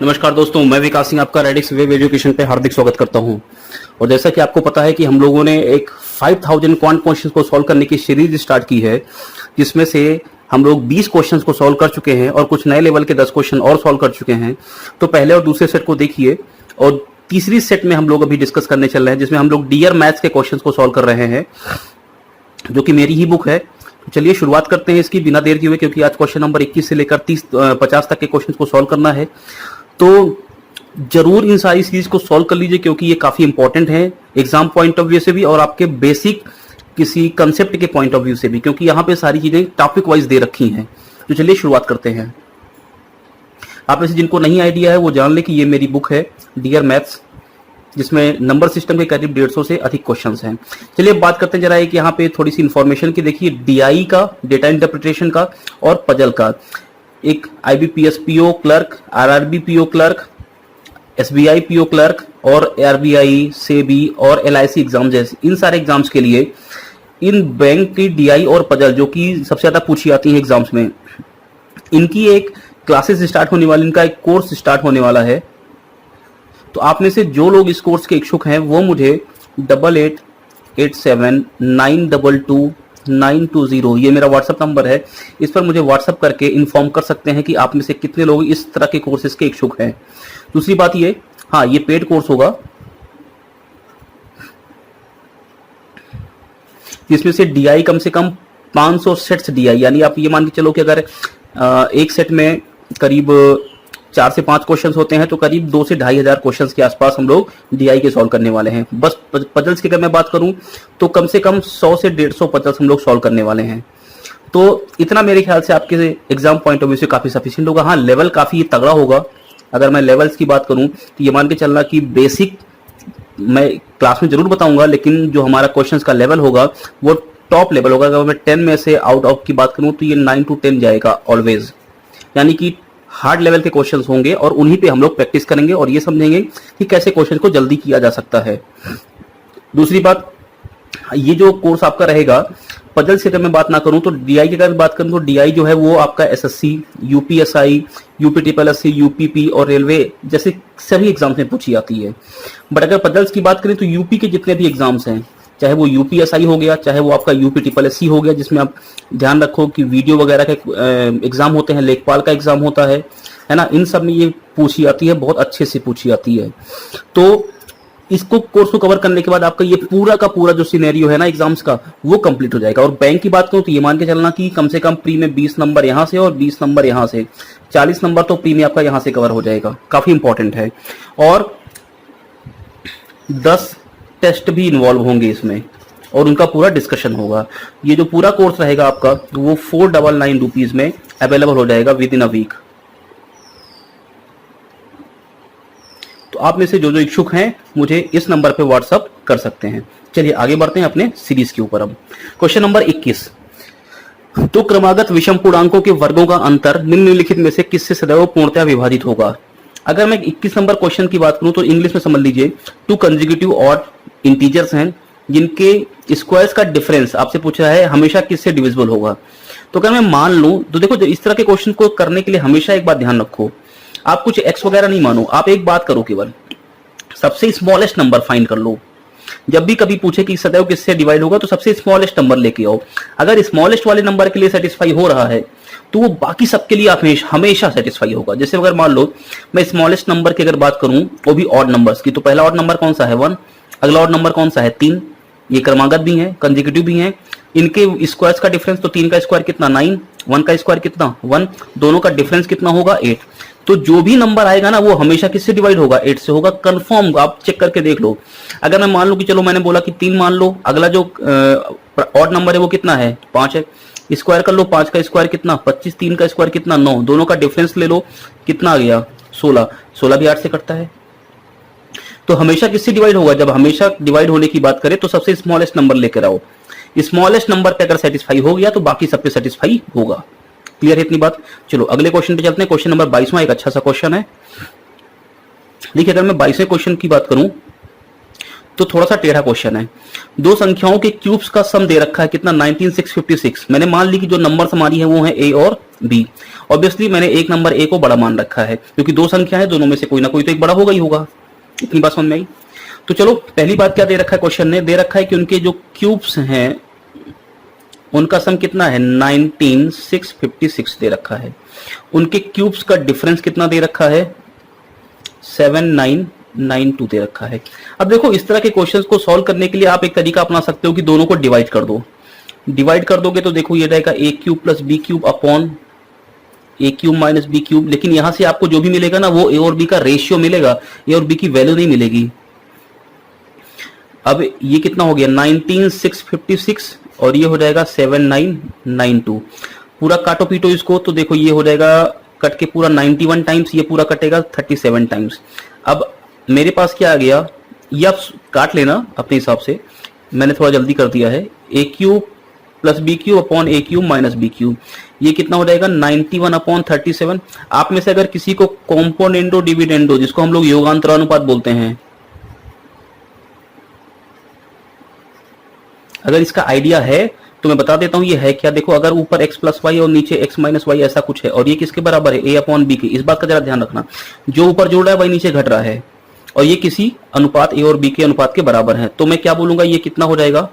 नमस्कार दोस्तों, मैं विकास सिंह आपका रेडिक्स वेब एजुकेशन पे हार्दिक स्वागत करता हूं। और जैसा कि आपको पता है कि हम लोगों ने एक 5000 क्वांट क्वेश्चंस को सॉल्व करने की सीरीज स्टार्ट की है, जिसमें से हम लोग 20 क्वेश्चंस को सॉल्व कर चुके हैं और कुछ नए लेवल के 10 क्वेश्चन और सॉल्व कर चुके हैं। तो पहले और दूसरे सेट को देखिए और तीसरी सेट में हम लोग अभी डिस्कस करने चल रहे हैं, जिसमें हम लोग डियर मैथ्स के क्वेश्चन को सॉल्व कर रहे हैं, जो कि मेरी ही बुक है। तो चलिए शुरुआत करते हैं इसकी बिना देर किए हुए, क्योंकि आज क्वेश्चन नंबर 21 से लेकर 50 तक के क्वेश्चन को सॉल्व करना है। तो जरूर इन सारी सीरीज को सॉल्व कर लीजिए, क्योंकि ये काफी इंपॉर्टेंट है एग्जाम पॉइंट ऑफ व्यू से भी और आपके बेसिक किसी कंसेप्ट के पॉइंट ऑफ व्यू से भी, क्योंकि यहाँ पे सारी चीजें टॉपिक वाइज दे रखी हैं। तो चलिए शुरुआत करते हैं। आप में से जिनको नहीं आइडिया है वो जान ले कि ये मेरी बुक है डियर मैथ्स, जिसमें नंबर सिस्टम के करीब 150 से अधिक क्वेश्चंस हैं। चलिए बात करते हैं जरा एक यहाँ पे थोड़ी सी इन्फॉर्मेशन की। देखिए, डीआई का, डेटा इंटरप्रिटेशन का, और पजल का, एक IBPS PO clerk, RRB PO clerk, SBI PO clerk और आरबीआई, सेबी और एलआईसी एग्जाम जैसे इन सारे एग्जाम्स के लिए इन बैंक की डीआई और पजल, जो कि सबसे ज्यादा पूछी जाती है एग्जाम्स में, इनकी एक क्लासेस स्टार्ट होने वाली, इनका एक कोर्स स्टार्ट होने वाला है। तो आप में से जो लोग इस कोर्स के इच्छुक हैं वो मुझे 8887922920 ये मेरा व्हाट्सएप नंबर है, इस पर मुझे व्हाट्सएप करके इन्फॉर्म कर सकते हैं कि आप में से कितने लोग इस तरह के कोर्सेज के इच्छुक हैं। दूसरी बात ये, हाँ, ये पेड कोर्स होगा, जिसमें से डीआई कम से कम 500 सेट्स डीआई, यानी आप ये मान के चलो कि अगर एक सेट में करीब 4 से 5 क्वेश्चंस होते हैं, तो करीब 2 से 2500 क्वेश्चंस के आसपास हम लोग डीआई के सॉल्व करने वाले हैं। बस पजल्स की अगर मैं बात करूं तो कम से कम 100 से 150 पजल्स हम लोग सॉल्व करने वाले हैं। तो इतना मेरे ख्याल से आपके एग्जाम पॉइंट ऑफ व्यू से काफी सफिशिएंट होगा। हाँ, लेवल काफी तगड़ा होगा। अगर मैं लेवल्स की बात करूं तो ये मान के चलना कि बेसिक मैं क्लास में जरूर बताऊंगा, लेकिन जो हमारा क्वेश्चंस का लेवल होगा वो टॉप लेवल होगा। अगर मैं 10 में से आउट ऑफ की बात करूं तो ये 9 to 10 जाएगा ऑलवेज, यानी कि हार्ड लेवल के क्वेश्चंस होंगे और उन्हीं पे हम लोग प्रैक्टिस करेंगे और ये समझेंगे कि कैसे क्वेश्चन को जल्दी किया जा सकता है। दूसरी बात, ये जो कोर्स आपका रहेगा, पजल से अगर मैं बात ना करूं तो डीआई की अगर बात करूं तो डीआई जो है वो आपका एसएससी, यूपीएसआई, यूपीट्रिपलएससी, यूपीपी और रेलवे जैसे सभी एग्जाम्स में पूछी जाती है। बट अगर पजल्स की बात करें तो यूपी के जितने भी एग्जाम्स हैं, चाहे वो यूपीएसआई हो गया, चाहे वो आपका यूपीट्रिपलएससी हो गया, जिसमें आप ध्यान रखो कि वीडियो वगैरह के एग्जाम होते हैं, लेखपाल का एग्जाम होता है ना, इन सब में ये पूछी जाती है, बहुत अच्छे से पूछी जाती है। तो इसको कोर्स को कवर करने के बाद आपका ये पूरा का पूरा जो सिनेरियो है ना एग्जाम्स का, वो कंप्लीट हो जाएगा। और बैंक की बात करूं तो ये मान के चलना कि कम से कम प्री में 20 नंबर यहां से और 20 नंबर यहां से, 40 नंबर तो प्री में आपका यहां से कवर हो जाएगा, काफी इंपॉर्टेंट है। और 10 टेस्ट भी इन्वॉल्व होंगे इसमें और उनका पूरा डिस्कशन होगा। ये जो पूरा कोर्स रहेगा आपका वो 499 रुपीज में अवेलेबल हो जाएगा विद इन अ वीक। तो आप में से जो जो इच्छुक हैं मुझे इस नंबर पे व्हाट्सअप कर सकते हैं। चलिए आगे बढ़ते हैं अपने सीरीज के ऊपर। अब क्वेश्चन नंबर 21, तो क्रमागत विषम पूर्णांकों के वर्गों का अंतर निम्नलिखित में से किससे सदैव पूर्णतया विभाजित होगा। अगर मैं 21 नंबर क्वेश्चन की बात करूं तो इंग्लिश में समझ लीजिए, 2 कंसेक्यूटिव ऑड इंटीजर्स हैं जिनके स्क्वायर्स का डिफरेंस आपसे पूछा है हमेशा किससे डिविजिबल होगा। तो अगर मैं मान लूं तो देखो, जो इस तरह के क्वेश्चन को करने के लिए हमेशा एक बात ध्यान रखो, आप कुछ एक्स वगैरह नहीं मानो, आप एक बात करो, केवल सबसे स्मॉलेस्ट नंबर फाइंड कर लो। जब भी कभी पूछे कि सदैव किससे डिवाइड होगा तो सबसे स्मॉलेस्ट नंबर लेके आओ। अगर स्मॉलेस्ट वाले नंबर के लिए सेटिस्फाई हो रहा है तो वो बाकी सबके लिए हमेशा सेटिस्फाई होगा। जैसे अगर मान लो मैं स्मॉलेस्ट नंबर की अगर बात करूं वो भी ऑड नंबर्स की, तो पहला ऑड नंबर कौन सा है 1, अगला ऑड नंबर कौन सा है 3, ये क्रमागत भी है, कंसेक्यूटिव भी है, इनके स्क्वायर्स का डिफरेंस, तो 3 का स्क्वायर कितना 9, 1 का स्क्वायर कितना 1, दोनों का डिफरेंस कितना होगा 8। तो जो भी नंबर आएगा ना वो हमेशा किससे डिवाइड होगा 8 से होगा, कंफर्म, आप चेक करके देख लो। अगर मैं मान लो कि चलो मैंने बोला कि 3 मान लो, अगला जो ऑड नंबर है वो कितना है 5 है, स्क्वायर कर लो, 5 का स्क्वायर कितना 25, 3 का स्क्वायर कितना 9, दोनों का डिफरेंस ले लो, कितना आ गया 16, 16 भी 8 से कटता है। तो हमेशा किससे डिवाइड होगा, जब हमेशा डिवाइड होने की बात करें तो सबसे स्मॉलेस्ट नंबर लेकर आओ। स्मॉलेस्ट नंबर पे अगर सेटिस्फाई हो गया तो बाकी सब पे सेटिस्फाई होगा। क्लियर है इतनी बात। चलो अगले क्वेश्चन पे चलते हैं। क्वेश्चन नंबर 22वां एक अच्छा सा क्वेश्चन है। देखिए, अगर मैं 22वें क्वेश्चन की बात करूं तो थोड़ा सा टेढ़ा क्वेश्चन है। दो संख्याओं के क्यूब्स का सम दे रखा है कितना 19656। मैंने मान ली कि जो नंबर हमारी है वो है ए और बी। ऑब्वियसली मैंने एक नंबर ए को बड़ा मान रखा है क्योंकि दो संख्या है, दोनों में से कोई ना कोई तो एक बड़ा होगा ही होगा। इतनी बात समझ में आई। तो चलो पहली बात क्या दे रखा है, क्वेश्चन ने दे रखा है कि उनके जो क्यूब्स हैं उनका सम कितना है 19656 दे रखा है। उनके क्यूब्स का डिफरेंस कितना दे रखा है 7992 दे रखा है। अब देखो इस तरह के क्वेश्चंस को सॉल्व करने के लिए आप एक तरीका अपना सकते हो कि दोनों को डिवाइड कर दो। डिवाइड कर दोगे तो देखो ये रहेगा A cube plus B cube upon A cube minus B cube. लेकिन यहां से आपको जो भी मिलेगा ना वो ए और बी का रेशियो मिलेगा, ए और बी की वैल्यू नहीं मिलेगी। अब ये कितना हो गया 19656 और ये हो जाएगा 7992। पूरा काटो पीटो इसको तो देखो ये हो जाएगा कट के पूरा 91 टाइम्स, ये पूरा कटेगा 37 टाइम्स। अब मेरे पास क्या आ गया, ये आप काट लेना अपने हिसाब से, मैंने थोड़ा जल्दी कर दिया है। A cube plus B cube upon A cube minus B cube, ये कितना हो जाएगा 91 अपॉन 37। आप में से अगर किसी को कॉम्पोनेंडो डिविडेंडो, जिसको हम लोग योगांतरानुपात बोलते हैं, अगर इसका आइडिया है तो मैं बता देता हूं ये है क्या। देखो अगर ऊपर x प्लस वाई और नीचे x माइनस वाई ऐसा कुछ है और ये किसके बराबर है a अपॉन बी के, इस बात का जरा ध्यान रखना। जो ऊपर जोड़ रहा है वही नीचे घट रहा है और ये किसी अनुपात a और b के अनुपात के बराबर है। तो मैं क्या बोलूंगा ये कितना हो जाएगा,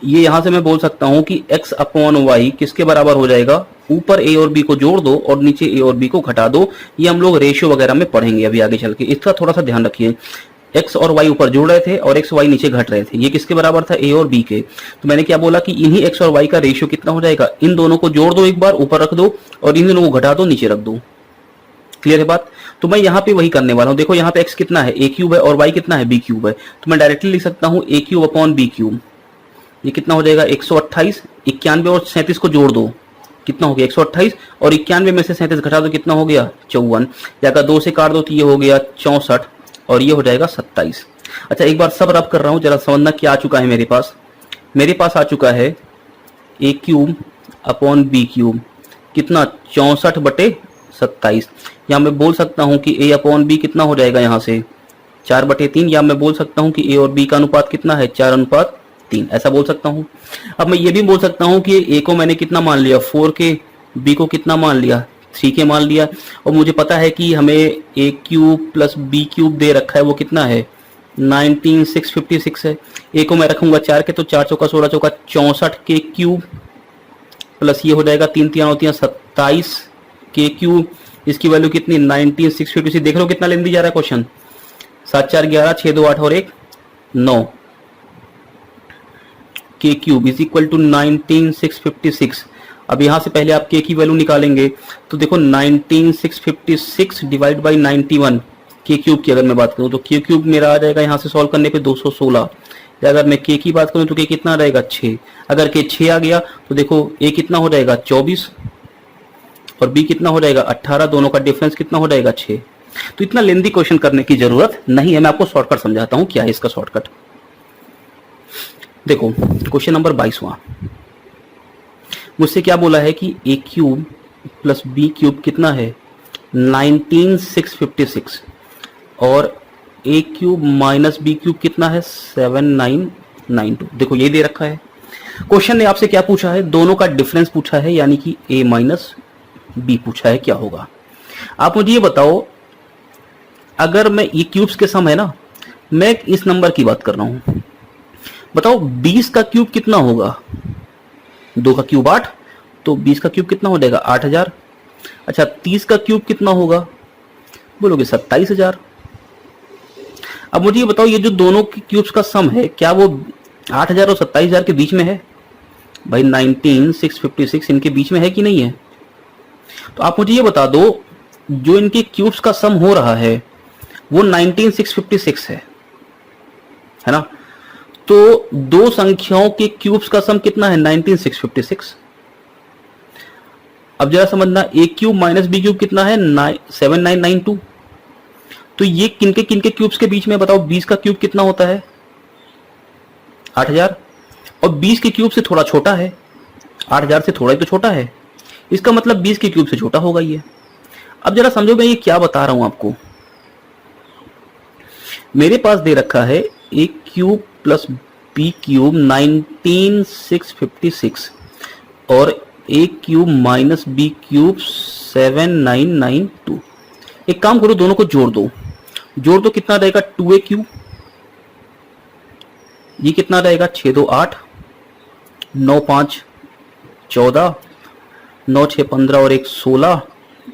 ये यहां से मैं बोल सकता हूं कि x अपॉन वाई किसके बराबर हो जाएगा, ऊपर a और b को जोड़ दो और नीचे a और b को घटा दो। ये हम लोग रेशियो वगैरह में पढ़ेंगे अभी आगे चल के, इसका थोड़ा सा ध्यान रखिए। x और y ऊपर जोड़ रहे थे और x y नीचे घट रहे थे, ये किसके बराबर था a और b के। तो मैंने क्या बोला कि इन्हीं x और y का रेशियो कितना हो जाएगा, इन दोनों को जोड़ दो एक बार, ऊपर रख दो और इन दोनों को घटा दो, नीचे रख दो। क्लियर है बात। तो मैं यहाँ पे वही करने वाला हूँ। देखो यहाँ पे x कितना है a क्यूब है और y कितना है b क्यूब है, तो मैं डायरेक्टली लिख सकता हूँ a cube upon b cube. ये कितना हो जाएगा 128, 91 और 37 को जोड़ दो कितना हो गया 128 और 91 में से 37 घटा दो कितना हो गया 54, या अगर 2 से काट दो तो ये हो गया 64 और ये हो जाएगा 27। अच्छा एक बार सब रब कर रहा हूं, जरा समझना क्या आ चुका है मेरे पास। मेरे पास आ चुका है a cube upon B cube कितना 64/27। या मैं बोल सकता हूं कि a अपॉन बी कितना हो जाएगा यहाँ से 4/3, या मैं बोल सकता हूं कि a और b का अनुपात कितना है 4:3, ऐसा बोल सकता हूं। अब मैं ये भी बोल सकता हूं कि a को मैंने कितना मान लिया 4 के, b को कितना मान लिया 3 के मान लिया, और मुझे पता है कि हमें a cube plus b cube दे रखा है वो कितना है 19656 है। a को मैं रखूंगा 4 के, तो 4 चौका 16 चौका 64 के क्यूब प्लस ये हो जाएगा 3 3 होती है 27 के क्यूब, इसकी वैल्यू कितनी 19656। देख लो कितना लेंदी जा रहा है क्वेश्चन, 7 4 11 6 2 8 और 1 9 के क्यूब इज इक्वल टू 19656। अब यहां से पहले आप के की वैल्यू निकालेंगे तो देखो 19656 डिवाइड बाई 91 के क्यूब की अगर मैं बात करूं तो के क्यूब मेरा आ जाएगा यहां से सॉल्व करने पे 216। या अगर मैं के की बात करूं तो के कितना रहेगा 6। अगर के 6 आ गया तो देखो ए कितना हो जाएगा 24 और बी कितना हो जाएगा 18, दोनों का डिफरेंस कितना हो जाएगा 6। तो इतना लेंदी क्वेश्चन करने की जरूरत नहीं है, मैं आपको शॉर्टकट समझाता हूं क्या है इसका शॉर्टकट। देखो क्वेश्चन नंबर 22वां मुझसे क्या बोला है कि a cube plus B cube कितना है 19656 और a cube minus B cube कितना है 7992। देखो ये दे रखा है। क्वेश्चन ने आपसे क्या पूछा है, दोनों का डिफरेंस पूछा है, यानी कि a माइनस बी पूछा है, क्या होगा। आप मुझे ये बताओ, अगर मैं ये क्यूब्स के सम है ना, मैं इस नंबर की बात कर रहा हूं, बताओ 20 का क्यूब कितना होगा, 2 का क्यूब 8, तो 20 का क्यूब कितना हो जाएगा 8000। अच्छा 30 का क्यूब कितना होगा, बोलोगे 27000। अब मुझे ये बताओ, ये जो दोनों के क्यूब्स का सम है क्या वो 8000 और 27000 के बीच में है? भाई 19656 इनके बीच में है कि नहीं है? तो आप मुझे ये बता दो, जो इनके क्यूब्स का सम हो रहा है वो 19656 है ना। तो दो संख्याओं के क्यूब्स का सम कितना है 19656। अब जरा समझना, a cube minus B cube कितना है 7992। तो ये किनके किनके क्यूब्स के बीच में बताओ, 20 का क्यूब कितना होता है 8000 और 20 के क्यूब से थोड़ा छोटा है 8000 से थोड़ा ही तो छोटा है, इसका मतलब 20 के क्यूब से छोटा होगा ये। अब जरा समझो मैं ये क्या बता रहा हूं आपको। मेरे पास दे रखा है a cube plus b cube 19656 और a cube minus b cube 7992। एक काम करो, दोनों को जोड़ दो। कितना रहेगा 2a क्यूब, ये कितना रहेगा 6 2 8, 9 5 14, 9 6 15 और 1 16,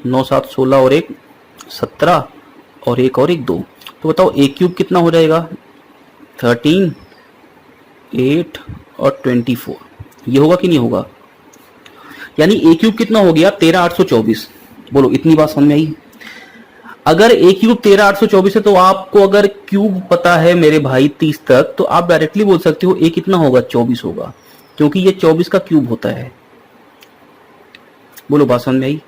9 7 16 और 1 17 और 1 और 1 2। तो बताओ a क्यूब कितना हो जाएगा 13, 8 और 24। ये होगा कि नहीं होगा? यानी a क्यूब कितना हो गया 13824। बोलो इतनी बात समझ में आई? अगर a क्यूब 13824 है तो आपको अगर क्यूब पता है मेरे भाई 30 तक, तो आप डायरेक्टली बोल सकते हो a कितना होगा 24 होगा, क्योंकि ये 24 का क्यूब होता है। बोलो बात समझ में आई?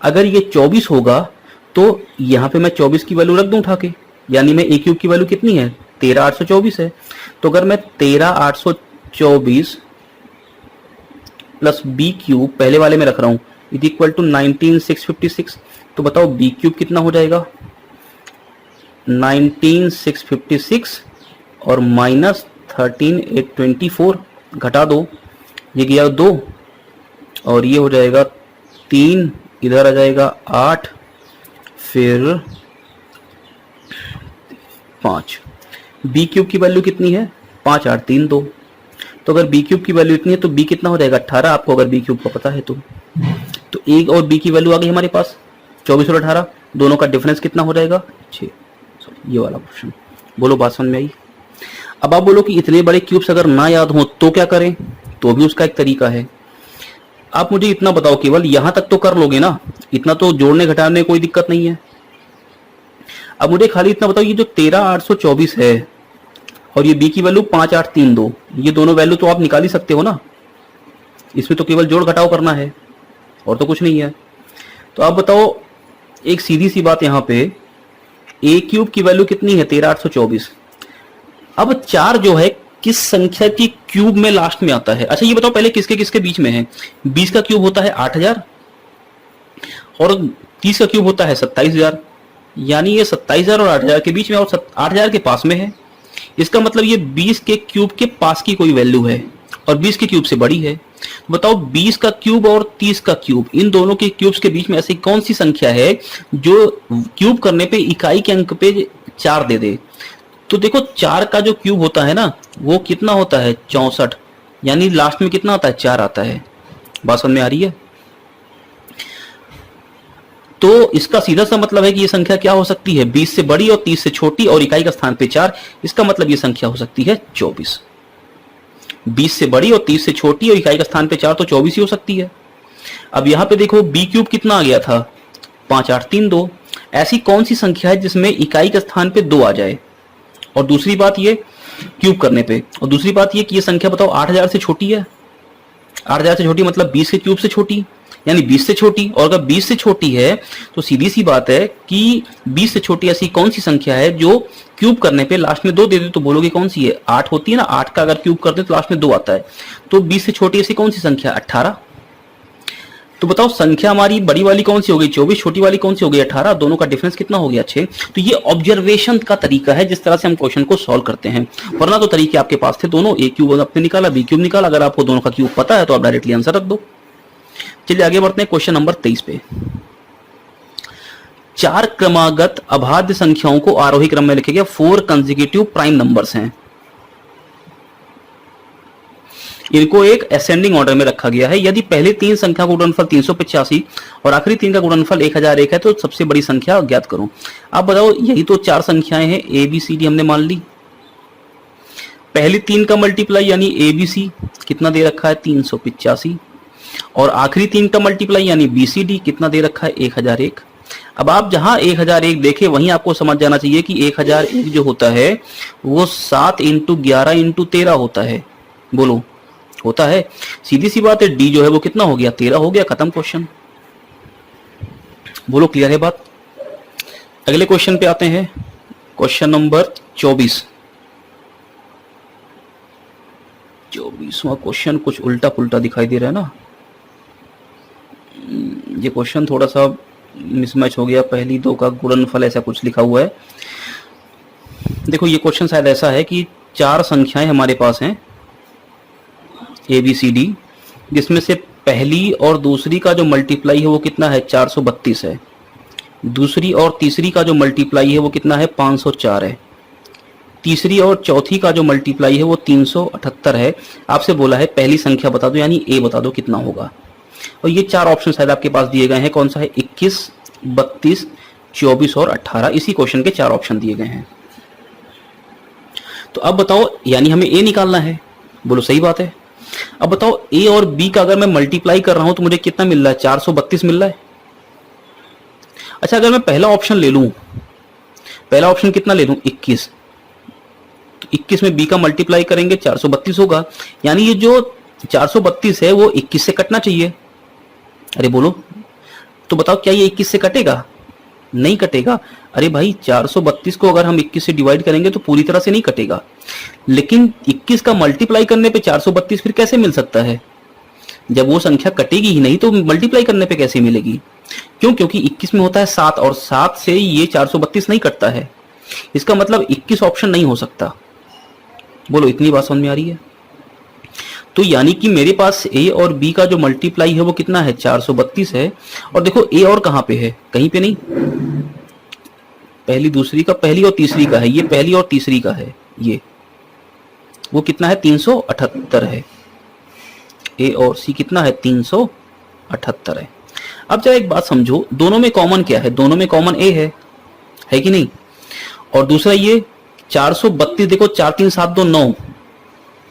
अगर ये 24 होगा तो यहां पे मैं 24 की वैल्यू रख दूं उठा के, यानी मैं a क्यूब की वैल्यू कितनी है 13824 है। तो अगर मैं 13824 प्लस b क्यूब पहले वाले में रख रहा हूं इज इक्वल टू 19656, तो बताओ b क्यूब कितना हो जाएगा 19656 और माइनस 13824 घटा दो, ये गया 2 और ये हो जाएगा 3, इधर आ जाएगा 8 फिर 5। b क्यूब की वैल्यू कितनी है 5 8 3 2। तो अगर b क्यूब की वैल्यू इतनी है तो b कितना हो जाएगा 18, आपको अगर b क्यूब का पता है तो a और b की वैल्यू आ गई हमारे पास 24 और 18, दोनों का डिफरेंस कितना हो जाएगा 6। ये वाला क्वेश्चन। बोलो बात समझ में आई? अब आप बोलो कि इतने बड़े क्यूब्स अगर ना याद हो तो क्या करें, तो भी उसका एक तरीका है। आप मुझे इतना बताओ, केवल यहां तक तो कर लोगे ना, इतना तो जोड़ने घटाने में कोई दिक्कत नहीं है। अब मुझे खाली इतना बताओ, ये जो 13824 है और ये b की वैल्यू 5832, ये दोनों वैल्यू तो आप निकाल ही सकते हो ना, इसमें तो केवल जोड़ घटाव करना है और तो कुछ नहीं है। तो आप बताओ एक सीधी सी बात, यहां पे a क्यूब की वैल्यू कितनी है 13824। अब 4 जो है किस संख्या की क्यूब में लास्ट में आता है? अच्छा ये बताओ पहले किसके किसके बीच में है? 20 का क्यूब होता है 8000 और 30 का क्यूब होता है 27000, यानी ये 27000 और 8000 के बीच में और 8000 के पास में है। इसका मतलब ये 20 के क्यूब के पास की कोई वैल्यू है और 20 के क्यूब से बड़ी है। बताओ 20 का क्यूब और 30 का क्यूब, इन दोनों के क्यूब्स के बीच में ऐसी कौन सी संख्या है जो क्यूब करने पे इकाई के अंक पे 4 दे दे? तो देखो 4 का जो क्यूब होता है ना वो कितना होता है 64, यानी लास्ट में कितना आता है 4 आता है। बात समझ में आ रही है? तो इसका सीधा सा मतलब है कि ये संख्या क्या हो सकती है 20 से बड़ी और 30 से छोटी और इकाई का स्थान पे 4, इसका मतलब ये संख्या हो सकती है 24। 20 से बड़ी और 30 से छोटी और इकाई का स्थान पे 4 तो 24 ही हो सकती है। अब यहां पे देखो b क्यूब कितना आ गया था 5832, ऐसी कौन सी संख्या है जिसमें इकाई के स्थान पे 2 आ जाए? और दूसरी बात ये क्यूब करने पे, और दूसरी बात ये कि ये संख्या बताओ 8000 से छोटी है। 8000 से छोटी मतलब 20 के क्यूब से छोटी, यानी 20 से छोटी। और अगर 20 से छोटी है तो सीधी सी बात है कि 20 से छोटी ऐसी कौन सी संख्या है जो क्यूब करने पे लास्ट में 2 दे दे? तो बोलोगे कौन सी है? 8 होती है ना, 8 का अगर क्यूब करते तो लास्ट में 2 आता है। तो 20 से छोटी ऐसी कौन सी संख्या? 18। तो बताओ संख्या हमारी बड़ी वाली कौन सी हो गई 24, छोटी वाली कौन सी हो गई 18, दोनों का डिफरेंस कितना हो गया 6। तो ये ऑब्जर्वेशन का तरीका है जिस तरह से हम क्वेश्चन को सॉल्व करते हैं, वरना तो तरीके आपके पास थे दोनों, a क्यूब आपने निकाला b क्यूब निकाला। अगर आपको दोनों का क्यूब पता है तो आप डायरेक्टली आंसर रख दो। चलिए आगे बढ़ते हैं क्वेश्चन नंबर 23 पे। 4 क्रमागत अभाज्य संख्याओं को आरोही क्रम में लिखे गए 4 कंसेक्यूटिव प्राइम नंबर्स हैं, इनको एक असेंडिंग ऑर्डर में रखा गया है। यदि पहले 3 संख्या का गुणनफल 385 और आखिरी 3 का गुणनफल 1001 है तो सबसे बड़ी संख्या ज्ञात करो। आप बताओ यही तो 4 संख्याएं हैं ए बी सी डी हमने मान ली। पहली 3 का मल्टीप्लाई यानी ए बी सी कितना दे रखा है 385 और आखिरी 3 का मल्टीप्लाई यानी बी सी डी कितना दे रखा है 1001। अब आप जहां 1001 देखे वहीं आपको समझ जाना चाहिए कि 1001 जो होता है वो 7 इंटू 11 इंटू 13 होता है। बोलो होता है? सीधी सी बात है डी जो है वो कितना हो गया 13 हो गया, खत्म क्वेश्चन। बोलो क्लियर है बात? अगले क्वेश्चन पे आते हैं, क्वेश्चन नंबर 24। 24वां क्वेश्चन कुछ उल्टा पुल्टा दिखाई दे रहा है ना, ये क्वेश्चन थोड़ा सा मिसमैच हो गया, पहली दो का गुणनफल ऐसा कुछ लिखा हुआ है। देखो ये क्वेश्चन शायद ऐसा है कि चार संख्याएं हमारे पास हैं ABCD, जिसमें से पहली और दूसरी का जो मल्टीप्लाई है वो कितना है 432 है, दूसरी और तीसरी का जो मल्टीप्लाई है वो कितना है 504 है, तीसरी और चौथी का जो मल्टीप्लाई है वो 378 है। आपसे बोला है पहली संख्या बता दो, यानी A बता दो कितना होगा। और ये चार ऑप्शन शायद आपके पास दिए गए हैं, कौन सा है 21, 32, 24 और 18, इसी क्वेश्चन के चार ऑप्शन दिए गए हैं। तो अब बताओ, यानी हमें A निकालना है, बोलो सही बात है। अब बताओ A और B का अगर मैं मल्टीप्लाई कर रहा हूं तो मुझे कितना मिल रहा है 432 मिल रहा है। अच्छा अगर मैं पहला ऑप्शन ले लूं, पहला ऑप्शन कितना ले लूं 21, तो 21 में B का मल्टीप्लाई करेंगे 432 होगा, यानी ये जो 432 है वो 21 से कटना चाहिए। अरे बोलो, तो बताओ क्या ये 21 से कटेगा? नहीं कटेगा। अरे भाई 432 को अगर हम 21 से डिवाइड करेंगे तो पूरी तरह से नहीं कटेगा, लेकिन 21 का मल्टीप्लाई करने पे 432 फिर कैसे मिल सकता है? जब वो संख्या कटेगी ही नहीं तो मल्टीप्लाई करने पे कैसे मिलेगी? क्यों? क्योंकि 21 में होता है 7 और 7 से ये 432 नहीं कटता है, इसका मतलब 21 ऑप्शन नहीं हो सकता। बोलो इतनी बात समझ में आ रही है? तो यानी कि मेरे पास A और B का जो मल्टीप्लाई है वो कितना है 432 है, और देखो A और कहां पे है, कहीं पे नहीं, पहली दूसरी का, पहली और तीसरी का है, ये पहली और तीसरी का है, ये वो कितना है 378 है। A और C कितना है 378 है। अब जरा एक बात समझो, दोनों में कॉमन क्या है? दोनों में कॉमन A है कि नहीं? और दूसरा ये 432, देखो 4 3 7 2 9,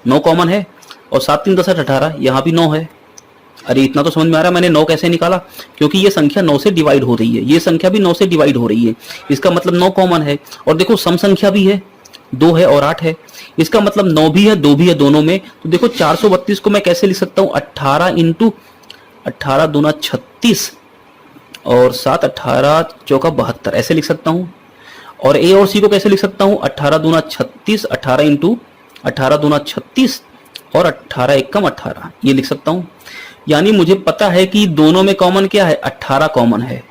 9 कॉमन है, और 7 3 10 8 18, यहां भी 9 है। अरे इतना तो समझ में आ रहा है मैंने 9 कैसे निकाला, क्योंकि ये संख्या 9 से डिवाइड हो रही है, ये संख्या भी 9 से डिवाइड हो रही है, इसका मतलब 9 कॉमन है। और देखो सम संख्या भी है, 2 है और 8 है, इसका मतलब 9 भी है 2 भी है दोनों में। तो देखो 432 को मैं कैसे लिख सकता हूं 18 इंटू 18 दूना 36 और 7 18 चौका 72, ऐसे लिख सकता हूं। और A और C को कैसे लिख सकता हूं 18 दूना 36, 18 इंटू 18 दूना 36 और 18 एकम 18, ये लिख सकता हूं। यानी मुझे पता है कि दोनों में कॉमन क्या है 18 कॉमन है,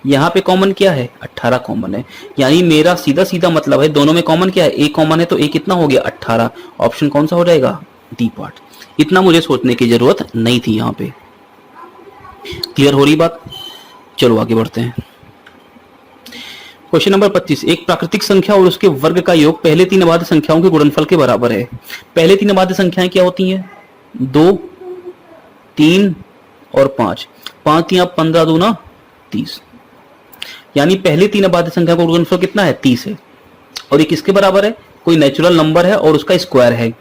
यहां पे कॉमन क्या है 18 कॉमन है, यानी मेरा सीधा सीधा मतलब है दोनों में कॉमन क्या है A कॉमन है, तो A कितना हो गया 18। ऑप्शन कौन सा हो जाएगा डी पार्ट। इतना मुझे सोचने की जरूरत नहीं थी, यहां पे क्लियर हो रही बात। चलो आगे बढ़ते हैं। क्वेश्चन नंबर 25, एक प्राकृतिक संख्या और उसके वर्ग का योग पहले तीन अबाध्य संख्याओं के गुणनफल के बराबर है। पहले तीन अबाध्य संख्याएं क्या होती हैं 2, 3 और 5, 5 3 15 दूना 30, यानी पहले तीन अबाध्य संख्या का गुणनफल कितना है 30 है, और ये किसके बराबर है? कोई नेचुरल नंबर है और उसका स्क्वायर है।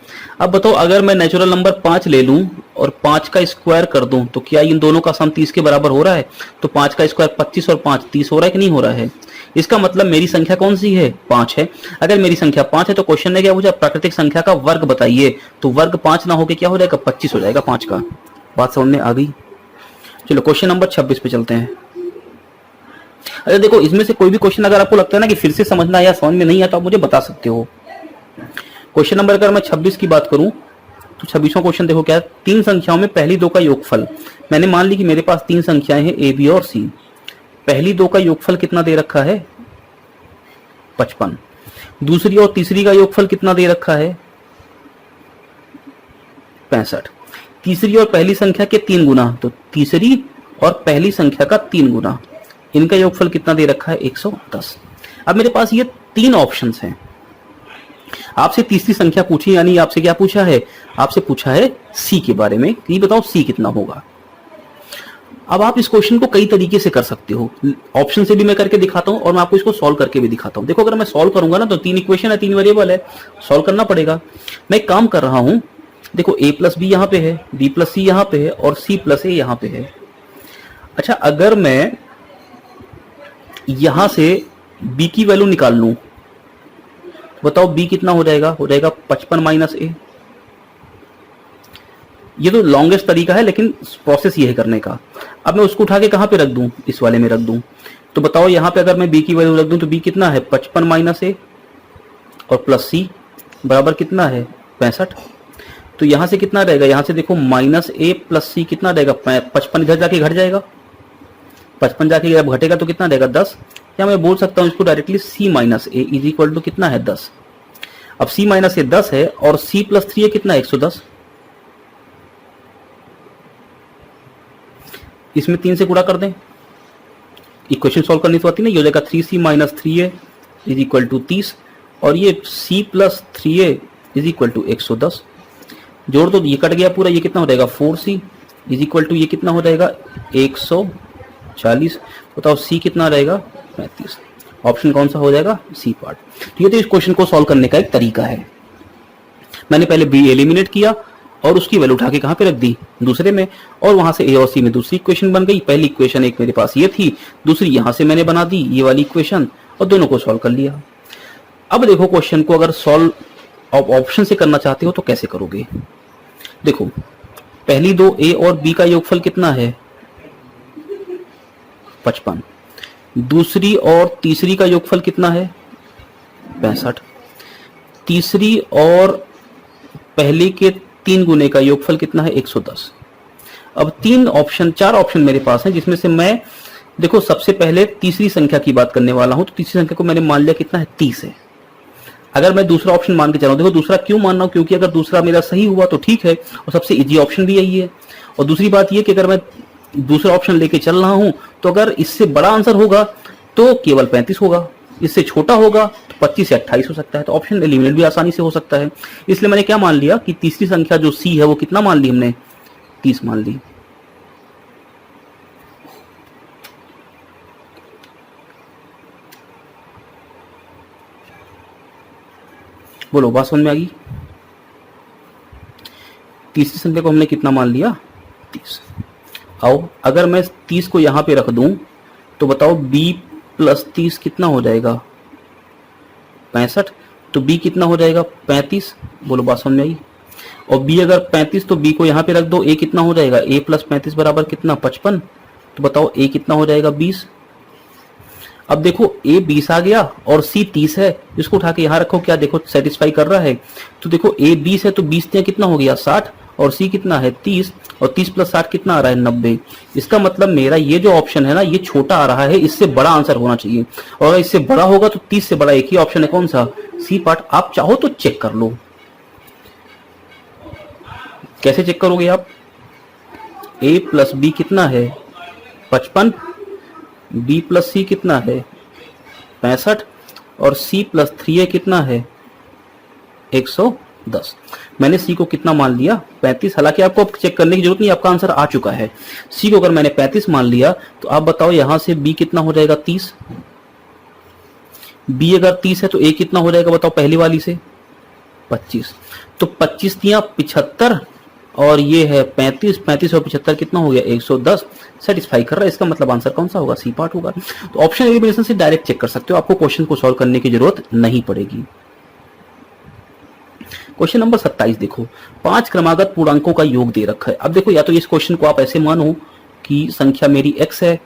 अब बताओ अगर मैं नेचुरल नंबर 5 ले लूं और 5 का स्क्वायर कर दूं तो क्या इन दोनों का सम 30 के बराबर हो रहा है? तो 5 का स्क्वायर 25 और 5 30 हो रहा है कि नहीं हो रहा है? इसका मतलब मेरी संख्या कौन सी है 5 है। अगर मेरी संख्या 5 है तो क्वेश्चन ने क्या पूछा प्राकृतिक संख्या का वर्ग बताइए, तो वर्ग 5 ना होके क्या हो जाएगा 25 हो जाएगा 5 का। बात समझ में आ गई? चलो क्वेश्चन नंबर 26 पे चलते हैं। अरे देखो इसमें से कोई भी क्वेश्चन अगर आपको लगता है ना कि फिर से समझना या समझ में नहीं आया तो आप मुझे बता सकते हो। क्वेश्चन नंबर अगर मैं 26 की बात करूं तो 26वां क्वेश्चन देखो क्या है, तीन संख्याओं में पहली दो का योगफल। मैंने मान ली कि मेरे पास तीन संख्याएं हैं A, B और C। पहली दो का योगफल कितना दे रखा है 55, दूसरी और तीसरी का योगफल कितना दे रखा है 65, तीसरी और पहली संख्या के 3 गुना, तो तीसरी और पहली संख्या का 3 गुना, इनका योगफल कितना दे रखा है 110। अब मेरे पास ये तीन ऑप्शंस हैं। आपसे तीसरी संख्या पूछी, यानी आपसे क्या पूछा है, आपसे पूछा है C के बारे में, ये बताओ C कितना होगा। अब आप इस क्वेश्चन को कई तरीके से कर सकते हो, ऑप्शन से भी मैं करके दिखाता हूं और मैं आपको इसको सॉल्व करके भी दिखाता हूं। देखो अगर मैं सॉल्व करूंगा ना तो 3 इक्वेशन है, 3 वेरिएबल है, सॉल्व करना पड़ेगा। मैं एक काम कर रहा हूं, देखो A प्लस बी यहां पे है, B प्लस सी यहां पे है और C प्लस ए यहां पे है। अच्छा अगर मैं यहां से B की वैल्यू निकाल लूं, बताओ B कितना हो जाएगा 55 माइनस A। ये तो लॉन्गेस्ट तरीका है लेकिन प्रोसेस ये है करने का। अब मैं उसको उठा के कहां पे रख दूं, इस वाले में रख दूं, तो बताओ यहां पे अगर मैं B की वैल्यू रख दूं तो B कितना है 55 माइनस A और प्लस C बराबर कितना है 65। तो तो यहां से कितना रहेगा, यहां से देखो माइनस ए प्लस सी कितना रहेगा 55, इधर जाके घट जाएगा, 55 जाके जब घटेगा तो कितना रहेगा 10, या मैं बोल सकता हूं इसको directly C minus A is equal to कितना है 10। अब सी माइनस ए 10 है और सी प्लस 3 है कितना है 110, इसमें 3 से गुणा कर दें, इक्वेशन सॉल्व करनी तो आती नहीं, हो जाएगा 3c minus 3a is equal to 30 और ये c plus 3a is equal to 110, जोड़ दो ये कट गया पूरा, ये कितना हो जाएगा 4c इज इक्वल टू ये कितना हो जाएगा 140। बताओ c कितना रहेगा 35, ऑप्शन कौन सा हो जाएगा सी पार्ट। तो ये तो इस क्वेश्चन को सॉल्व करने का एक तरीका है। मैंने पहले b एलिमिनेट किया और उसकी वैल्यू उठा के कहां पे रख दी दूसरे में, और वहां से a और c में दूसरी इक्वेशन बन गई। पहली इक्वेशन एक मेरे पास ये थी, दूसरी यहां से मैंने बना दी ये वाली इक्वेशन और दोनों को सॉल्व कर लिया। अब देखो क्वेश्चन को अगर सॉल्व ऑप्शन से करना चाहते हो तो कैसे करोगे। देखो पहली दो a और b का योगफल कितना है 55, दूसरी और तीसरी का योगफल कितना है 65, तीसरी और पहले के 3 गुने का योगफल कितना है 110। अब 4 ऑप्शन मेरे पास हैं, जिसमें से मैं देखो सबसे पहले तीसरी संख्या की बात करने वाला हूं। तो तीसरी संख्या को मैंने मान लिया कितना है 30 है। अगर मैं दूसरा ऑप्शन मान के चला, देखो दूसरा क्यों मान रहा हूं, क्योंकि अगर दूसरा मेरा सही हुआ तो ठीक है और सबसे इजी ऑप्शन भी यही है। और दूसरी बात यह कि अगर मैं दूसरा ऑप्शन लेके चल रहा हूं तो अगर इससे बड़ा आंसर होगा तो केवल 35 होगा, इससे छोटा होगा तो 25 से 28 हो सकता है। तो ऑप्शन एलिमिनेट भी आसानी से हो सकता है। इसलिए मैंने क्या मान लिया कि तीसरी संख्या जो सी है वो कितना मान ली हमने 30 मान ली। बोलो बात समझ में आ गई। तीसरी संख्या को हमने कितना मान लिया 30। आओ अगर मैं 30 को यहां पे रख दूं तो बताओ b प्लस 30 कितना हो जाएगा 65, तो b कितना हो जाएगा 35। बोलो बात समझ में आई। और b अगर 35 तो b को यहां पे रख दो, a कितना हो जाएगा a प्लस 35 बराबर कितना 55, तो बताओ a कितना हो जाएगा 20। अब देखो a 20 आ गया और c 30 है, इसको उठा के यहां रखो, क्या देखो सेटिस्फाई कर रहा है। तो देखो a 20 है तो 20 कितना हो गया 60 और c कितना है 30 और 30 प्लस 60 कितना आ रहा है 90। इसका मतलब मेरा ये जो ऑप्शन है ना ये छोटा आ रहा है, इससे बड़ा आंसर होना चाहिए। और अगर इससे बड़ा होगा तो 30 से बड़ा एक ही ऑप्शन है, कौन सा सी पार्ट। आप चाहो तो चेक कर लो। कैसे चेक करोगे आप, a प्लस बी कितना है 55, b प्लस सी कितना है 65 और c प्लस 3a कितना है 110। मैंने c को कितना मान लिया 35। हालांकि आपको अब चेक करने की जरूरत नहीं, आपका आंसर आ चुका है। c को अगर मैंने 35 मान लिया तो आप बताओ यहां से b कितना हो जाएगा 30। b अगर 30 है तो a कितना हो जाएगा बताओ पहली वाली से 25। तो 25 दिया 75 और ये है 35, 35 और 75 कितना हो गया 110। सेटिस्फाई कर रहा है, इसका मतलब आंसर कौन सा होगा सी पार्ट होगा। तो ऑप्शन एलिमिनेशन से डायरेक्ट चेक कर सकते हो, आपको क्वेश्चन को सॉल्व करने की जरूरत नहीं पड़ेगी। क्वेश्चन नंबर 27 देखो, 5 क्रमागत पूर्णांकों का योग दे रखा है। अब देखो या तो इस क्वेश्चन को आप ऐसे मानो कि संख्या मेरी x है,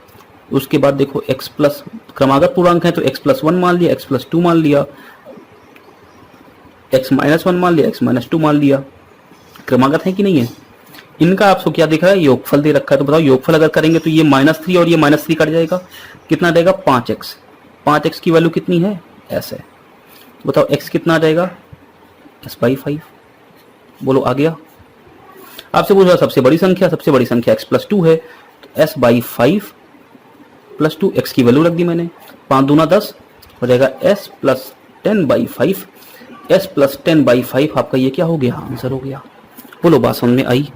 उसके बाद देखो x प्लस क्रमागत पूर्णांक है तो x प्लस 1 मान लिया, x प्लस 2 मान लिया, x माइनस 1 मान लिया, x माइनस 2 मान लिया। क्रमागत है कि नहीं है, इनका आपको क्या दिख रहा है योगफल दे रखा है। तो बताओ योगफल अगर करेंगे तो ये -3 और ये -3 कट जाएगा, कितना देगा 5x। 5x की वैल्यू कितनी है s है, बताओ x कितना आ जाएगा s/5। बोलो आ गया। आपसे पूछा सबसे बड़ी संख्या x प्लस 2 है तो s/5 प्लस 2 x की वैल्यू रख दी मैंने, 5 दूना 10 हो जाएगा s प्लस 10/5। s प्लस 10/5 आपका ये क्या हो गया आंसर हो गया। बोलो बात समझ में आई।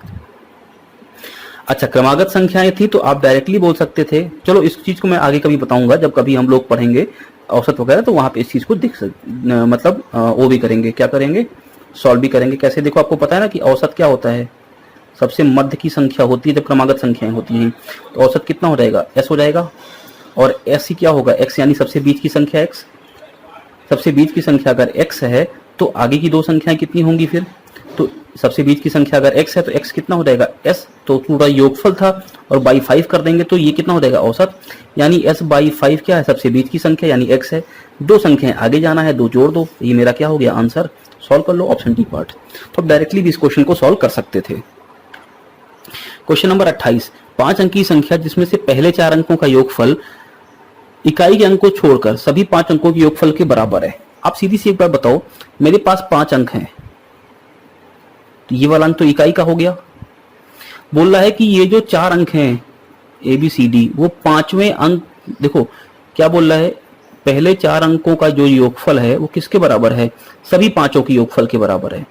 अच्छा क्रमागत संख्याएं थी तो आप डायरेक्टली बोल सकते थे, चलो इस चीज को मैं आगे कभी बताऊंगा जब कभी हम लोग पढ़ेंगे औसत वगैरह, तो वहां पे इस चीज को मतलब वो भी करेंगे, क्या करेंगे सॉल्व भी करेंगे। कैसे देखो आपको पता है ना कि औसत क्या होता है, सबसे मध्य की संख्या होती है जब क्रमागत संख्याएं होती हैं। तो औसत कितना हो जाएगा s हो जाएगा और s ही क्या होगा x, यानी सबसे बीच की संख्या x। सबसे बीच की संख्या अगर x है तो आगे की दो संख्याएं कितनी होंगी फिर, तो सबसे बीच की संख्या अगर x है तो x कितना हो जाएगा s, तो पूरा योगफल था और बाई 5 कर देंगे तो ये कितना हो जाएगा औसत, यानी s/5 क्या है सबसे बीच की संख्या यानी x है। दो संख्याएं आगे जाना है, दो जोड़ दो, ये मेरा क्या हो गया आंसर। सॉल्व कर लो ऑप्शन डी पार्ट। तो डायरेक्टली भी इस क्वेश्चन को सॉल्व कर सकते थे। क्वेश्चन नंबर 28, 5 अंकी संख्या जिसमें से पहले 4 अंकों का योगफल इकाई के अंक को छोड़कर सभी 5 अंकों के योगफल के बराबर है। आप सीधी सी एक बार बताओ, मेरे पास 5 अंक हैं, तो ये वाला अंक तो इकाई का हो गया। बोल रहा है कि ये जो 4 अंक हैं ए बी सी डी, वो 5वें अंक, देखो क्या बोल रहा है, पहले 4 अंकों का जो योगफल है वो किसके बराबर है, सभी 5 के योगफल के बराबर है।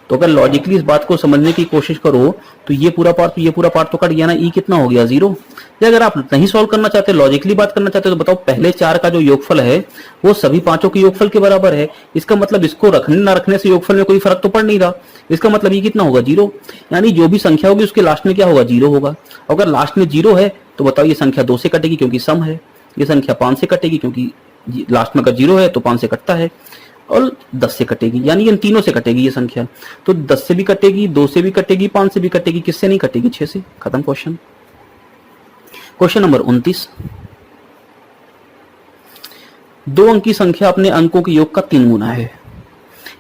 तो अगर लॉजिकली इस बात को समझने की कोशिश करो तो ये पूरा पार्ट तो कट गया ना, ई कितना हो गया 0। या अगर आप नहीं सॉल्व करना चाहते, लॉजिकली बात करना चाहते तो बताओ पहले 4 का जो योगफल है वो सभी 5 के योगफल के बराबर है। इसका मतलब इसको रखने ना रखने से योगफल में कोई फर्क तो पड़ नहीं रहा। इसका मतलब ये कितना होगा 0, यानी जो भी संख्या होगी उसके लास्ट में क्या होगा 0 होगा। अगर लास्ट में 0 है तो बताओ ये संख्या 2 से कटेगी क्योंकि सम है, ये संख्या 5 से कटेगी क्योंकि लास्ट में अगर 0 है तो 5 से कटता है, और 10 से कटेगी, यानी इन तीनों से कटेगी ये संख्या। तो 10 से भी कटेगी, 2 से भी कटेगी, 5 से भी कटेगी, किससे नहीं कटेगी, 6 से। खत्म क्वेश्चन। क्वेश्चन नंबर 29, 2 अंकी संख्या अपने अंकों के योग का 3 गुना है।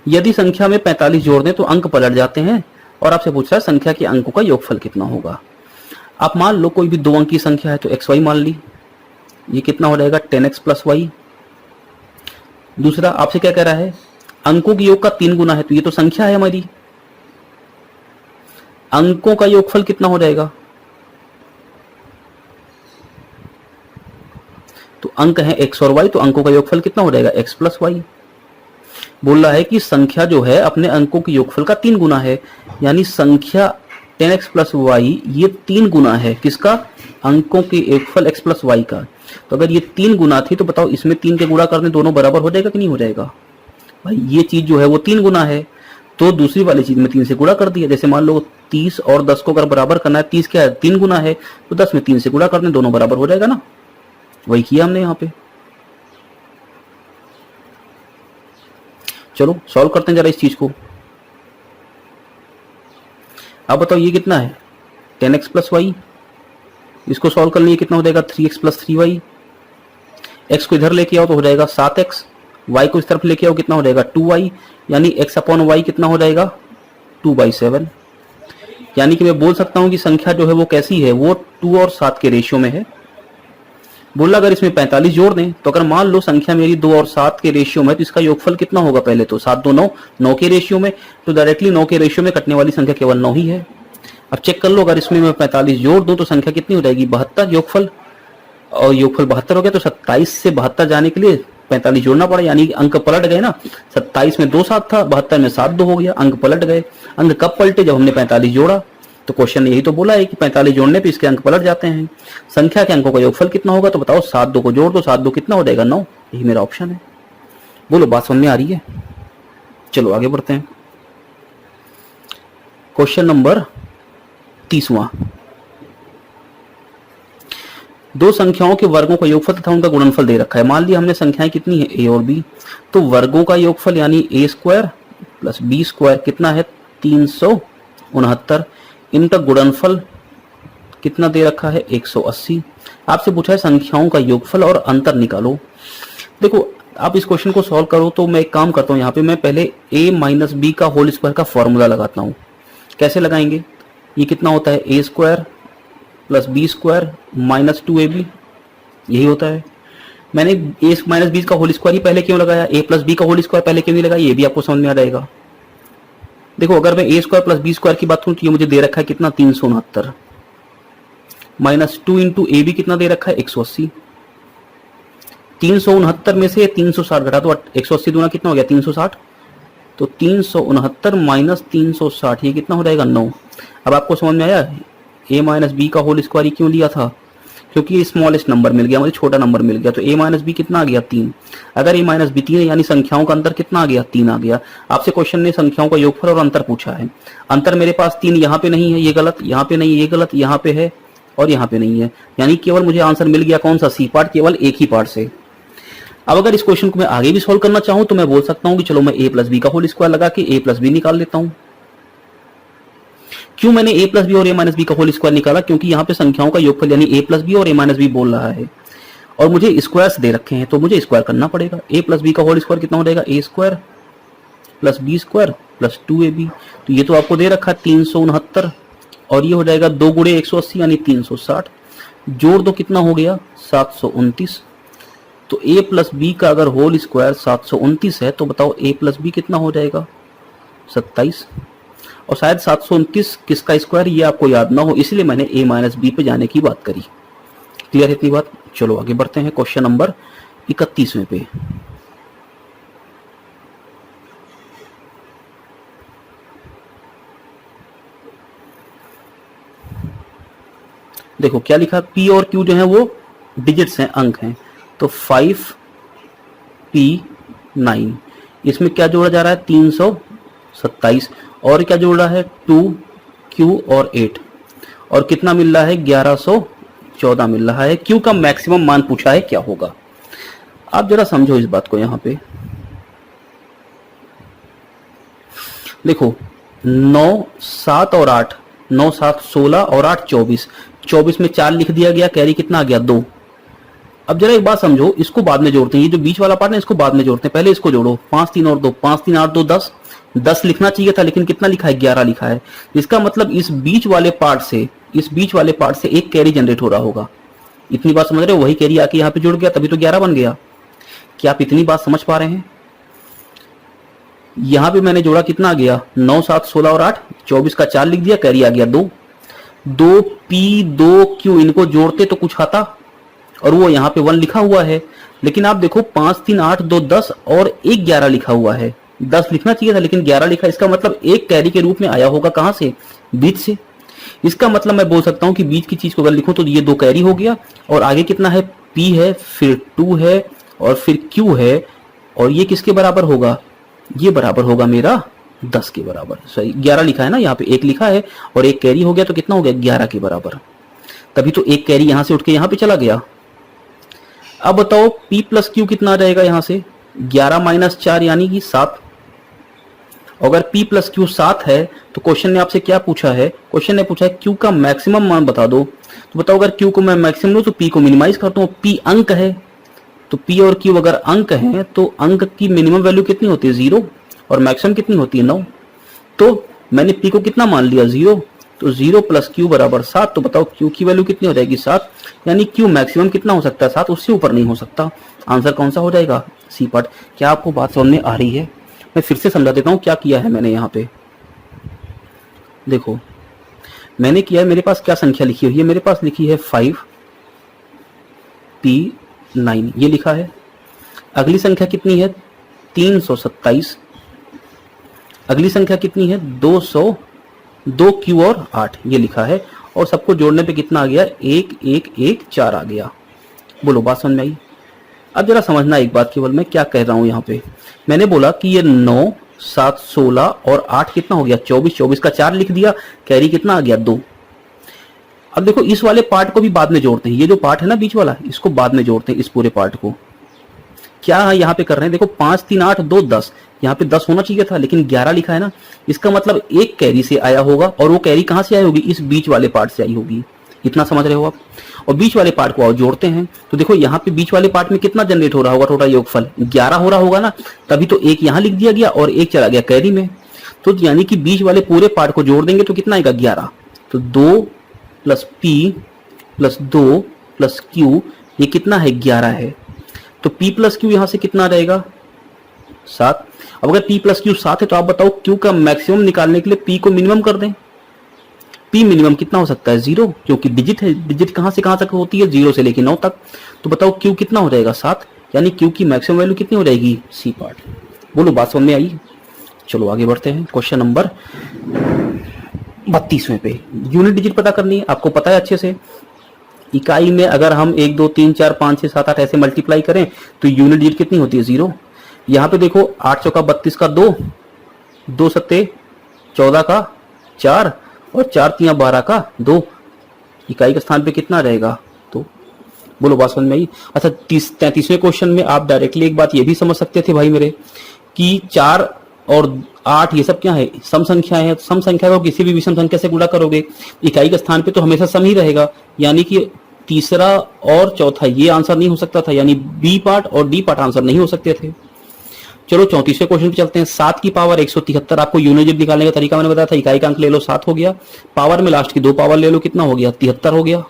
यदि संख्या में 45 जोड़ दें तो अंक पलट जाते हैं, और आपसे पूछ रहा है संख्या के अंकों का योगफल कितना होगा। आप मान लो कोई भी 2 अंकी संख्या है तो xy मान ली, ये कितना हो जाएगा 10x + y। दूसरा आपसे क्या कह रहा है, अंकों के योग का 3 गुना है, तो ये तो संख्या है हमारी, अंकों का योगफल कितना हो जाएगा, तो अंक है x और y, तो अंकों का योगफल कितना हो जाएगा x + y। बोल रहा है कि संख्या जो है अपने अंकों के योगफल का 3 गुना है, यानी संख्या 10x + y ये 3 गुना है किसका, अंकों के योगफल x + y का। तो अगर ये 3 गुना थी तो बताओ इसमें 3 के गुणा करने दोनों बराबर हो जाएगा कि नहीं हो जाएगा। भाई ये चीज जो है वो 3 गुना है, तो दूसरी वाली चीज में 3 से गुणा कर दिया। जैसे मान लो 30 और 10 को अगर बराबर करना है, 30 क्या है 3 गुना है, तो 10 में 3 से गुणा करने दोनों बराबर हो जाएगा ना, वही किया हमने यहाँ पे। चलो सॉल्व करते हैं जरा इस चीज को। अब बताओ ये कितना है 10x + y, इसको सॉल्व करने लिए कितना हो जाएगा 3x + 3y। x को इधर लेके आओ तो हो जाएगा 7x, y को इस तरफ लेके आओ कितना हो जाएगा 2y, यानी x/y कितना हो जाएगा 2/7। यानी कि मैं बोल सकता हूं कि संख्या जो है वो कैसी है, वो 2 और 7 के रेशियो में है। बोला अगर इसमें 45 जोड़ दें तो अगर मान लो संख्या मेरी 2 और 7 के रेशियो में, तो इसका योगफल कितना होगा, पहले तो 7 2 9, 9 के रेशियो में, तो डायरेक्टली 9 के रेशियो में कटने वाली संख्या केवल 9 ही है। अब चेक कर लो, अगर इसमें मैं 45 जोड़ दूं तो संख्या कितनी हो जाएगी 72 योगफल, और योगफल 72 हो गया तो 27 से 72 जाने के लिए 45 जोड़ना पड़ा, यानी अंक पलट गए ना। 27 में 2 7 था, 72 में 7 2 हो गया, अंक पलट गए। अंक कब पलटे, जब हमने 45 जोड़ा। तो क्वेश्चन यही तो बोला है कि 45 जोड़ने पे इसके अंक पलट जाते हैं। संख्या के अंकों का योगफल कितना होगा, तो बताओ 7 2 को जोड़ दो, 7 2 कितना हो जाएगा 9। यही मेरा ऑप्शन है। बोलो बात समझ में आ रही है। चलो आगे बढ़ते हैं। क्वेश्चन नंबर 30वां, 2 संख्याओं के वर्गों का योगफल तथा उनका गुणनफल दे रखा है। मान लिया हमने संख्याएं कितनी है a और b, तो वर्गों का योगफल यानी a² + b² कितना है 369। इनका गुणनफल कितना दे रखा है 180। आपसे पूछा है संख्याओं का योगफल और अंतर निकालो। देखो आप इस क्वेश्चन को सॉल्व करो तो मैं एक काम करता हूं, यहाँ पे मैं पहले a - b का होल स्क्वायर का फॉर्मूला लगाता हूं। कैसे लगाएंगे, ये कितना होता है a² + b² - 2ab, यही होता है। मैंने a - b का होल स्क्वायर ही पहले क्यों लगाया, a + b का होल स्क्वायर पहले क्यों नहीं लगाया, ये भी आपको समझ में आ जाएगा। देखो अगर मैं a² + b² की बात करूं तो ये मुझे दे रखा है कितना 369, -2 × ab कितना दे रखा है 180। 369 में से 360 घटा तो 180 दूना कितना हो गया 360, तो 369 - 360 ये कितना हो जाएगा 9। अब आपको समझ में आया a - b का होल स्क्वायर क्यों लिया था, क्योंकि ये स्मॉलेस्ट नंबर मिल गया मुझे, छोटा नंबर मिल गया। तो a - b कितना आ गया 3। अगर a - b 3 है यानी संख्याओं का अंतर कितना आ गया 3 आ गया। आपसे क्वेश्चन ने संख्याओं का योगफल और अंतर पूछा है। अंतर मेरे पास 3 यहाँ पे नहीं है, ये गलत, यहाँ पे नहीं, ये गलत, यहाँ पे है और यहाँ पे नहीं है, यानी केवल मुझे आंसर मिल गया कौन सा सी पार्ट, केवल एक ही पार्ट से। अब अगर इस क्वेश्चन को मैं आगे भी सोल्व करना चाहूं तो मैं बोल सकता हूं कि चलो मैं a + b का होल स्क्वायर लगा के a + b निकाल लेता हूं। क्यों मैंने a + b और a - b का होल स्क्वायर निकाला, क्योंकि यहाँ पे संख्याओं का योगफल यानी a + b और a - b बोल रहा है और मुझे स्क्वायर्स दे रखे हैं तो मुझे स्क्वायर करना पड़ेगा। a + b का होल स्क्वायर कितना हो जाएगा a² plus B square plus 2ab। तो ये तो आपको दे रखा है 369 और ये हो जाएगा 2 गुणे 180 यानी 360। जोड़ दो कितना हो गया 729। तो a प्लस बी का अगर होल स्क्वायर 729 है तो बताओ a प्लस बी कितना हो जाएगा 27। और शायद 729 किसका स्क्वायर ये आपको याद ना हो, इसलिए मैंने a माइनस बी पे जाने की बात करी। क्लियर है इतनी बात? चलो आगे बढ़ते हैं क्वेश्चन नंबर 31वें पे। देखो क्या लिखा, p और q जो है वो डिजिट्स हैं, अंक हैं। तो 5p9, इसमें क्या जोड़ा जा रहा है 327 और क्या जोड़ रहा है 2q और 8 और कितना मिल रहा है 1114 मिल रहा है। q का मैक्सिमम मान पूछा है क्या होगा। आप जरा समझो इस बात को। यहां पे देखो 9 7 और 8, 9 7 16 और 8 24, 24 में 4 लिख दिया गया, कैरी कितना आ गया 2। अब जरा एक बात समझो, इसको बाद में जोड़ते हैं, ये जो बीच वाला पार्ट है इसको बाद में जोड़ते हैं, पहले इसको जोड़ो। 5 3 और 2, 5 3 8 2 10, 10 लिखना चाहिए था लेकिन कितना लिखा है 11 लिखा है। इसका मतलब इस बीच वाले पार्ट से एक कैरी जनरेट हो रहा होगा। इतनी बात समझ रहे हो? वही कैरी आके यहाँ पे जुड़ गया तभी तो 11 बन गया। क्या आप इतनी बात समझ पा रहे हैं? यहां पे मैंने जोड़ा कितना आ गया 9 7 16 और 8, 24 का 4 लिख दिया, कैरी आ गया 2। 2p 2q इनको जोड़ते तो कुछ आता और वो यहाँ पे 1 लिखा हुआ है। लेकिन आप देखो 5 3 8 2 10 और 1 11 लिखा हुआ है। 10 लिखना चाहिए था लेकिन 11 लिखा, इसका मतलब एक कैरी के रूप में आया होगा कहां से, बीच से। इसका मतलब मैं बोल सकता हूं कि बीच की चीज को अगर लिखूं तो ये 2 कैरी हो गया और आगे कितना है p है, फिर 2 है और फिर q है और ये किसके बराबर होगा, ये बराबर होगा मेरा 10 के बराबर। सही 11 लिखा है ना, यहाँ पे 1 लिखा है और एक कैरी हो गया तो कितना हो गया 11 के बराबर। तभी तो एक कैरी यहां से उठ के यहां पे चला गया। अब बताओ p प्लस क्यू कितना आ जाएगा यहां से 11 माइनस 4 यानी कि 7। अगर p प्लस क्यू 7 है तो क्वेश्चन ने आपसे क्या पूछा है, क्वेश्चन ने पूछा है q का मैक्सिमम मान बता दो। तो बताओ अगर q को मैं मैक्सिमम लूं तो p को मिनिमाइज करता हूं, p अंक है तो p और q अगर अंक है तो अंक की मिनिमम वैल्यू कितनी होती है 0 और मैक्सिमम कितनी होती है 9। तो मैंने p को कितना मान लिया 0, तो 0 प्लस q बराबर 7। तो बताओ q की वैल्यू कितनी हो जाएगी 7, यानी q मैक्सिमम कितना हो सकता है 7, उससे ऊपर नहीं हो सकता। आंसर कौन सा हो जाएगा सी पार्ट। क्या आपको बात समझ में आ रही है? मैं फिर से समझा देता हूं क्या किया है मैंने। यहाँ पे देखो मैंने किया है, मेरे पास क्या संख्या लिखी हुई है, मेरे पास लिखी है 5p9 ये लिखा है। अगली संख्या कितनी है 327, अगली संख्या कितनी है 2q और 8 ये लिखा है और सबको जोड़ने पे कितना आ गया 1 1 1 4 आ गया। बोलो बात समझ में आई? अब जरा समझना एक बात केवल, मैं क्या कह रहा हूं यहाँ पे। मैंने बोला कि ये 9 7 16 और 8 कितना हो गया 24, 24 का 4 लिख दिया, कैरी कितना आ गया 2। अब देखो इस वाले पार्ट को भी बाद में जोड़ते हैं, ये जो पार्ट है ना बीच वाला इसको बाद में जोड़ते हैं, इस पूरे पार्ट को। क्या यहाँ पे कर रहे हैं देखो 5 3 8 2 10, यहाँ पे 10 होना चाहिए था लेकिन 11 लिखा है ना, इसका मतलब एक कैरी से आया होगा और वो कैरी कहां से आई होगी, इस बीच वाले पार्ट से आई होगी। इतना समझ रहे हो आप? और बीच वाले पार्ट को और जोड़ते हैं तो देखो यहाँ पे बीच वाले पार्ट में कितना जनरेट हो रहा होगा, टोटल योगफल 11 हो रहा होगा ना, तभी तो एक यहाँ लिख दिया गया और एक चला गया कैरी में। तो यानी कि बीच वाले पूरे पार्ट को जोड़ देंगे तो कितना आएगा 11। तो 2 plus p plus 2 plus q ये कितना है 11 है। तो p प्लस क्यू यहां से कितना आ जाएगा 7। अब अगर p प्लस क्यू 7 है तो आप बताओ q का मैक्सिमम निकालने के लिए p को मिनिमम कर दें। p मिनिमम कितना हो सकता है 0, क्योंकि डिजिट है, डिजिट कहां से कहां तक होती है 0 से लेके 9 तक। तो बताओ q कितना हो जाएगा 7, यानी q की मैक्सिमम वैल्यू कितनी हो जाएगी सी पार्ट। बोलो बात समझ में आई? चलो आगे बढ़ते हैं क्वेश्चन नंबर 32वें पे। यूनिट डिजिट पता करनी है, आपको पता है अच्छे से। इकाई में अगर हम 1 2 3 4 5 6 7 8 ऐसे मल्टीप्लाई करें तो यूनिट डिजिट कितनी होती है 0। यहाँ पे देखो 8 चौका 32 का 2, 2 सत्ते 14 का 4 और 4 तियां 12 का 2, इकाई के स्थान पे कितना रहेगा 2। बोलो बात समझ में आई? अच्छा 33वें क्वेश्चन में आप डायरेक्टली एक बात ये भी समझ सकते थे भाई मेरे कि 4 और 8 ये सब क्या है सम संख्याएं हैं। सम संख्या को किसी भी विषम संख्या से गुणा करोगे इकाई के स्थान पे तो हमेशा सम ही रहेगा, यानी कि तीसरा और चौथा ये आंसर नहीं हो सकता था, यानी बी पार्ट और डी पार्ट आंसर नहीं हो सकते थे। चलो 34वें क्वेश्चन पे चलते हैं। 7 की पावर 173, आपको यूनिट डिजिट निकालने का तरीका मैंने बताया था, इकाई का अंक ले लो 7 हो गया, पावर में लास्ट की 2 पावर ले लो, कितना हो गया 73 हो गया।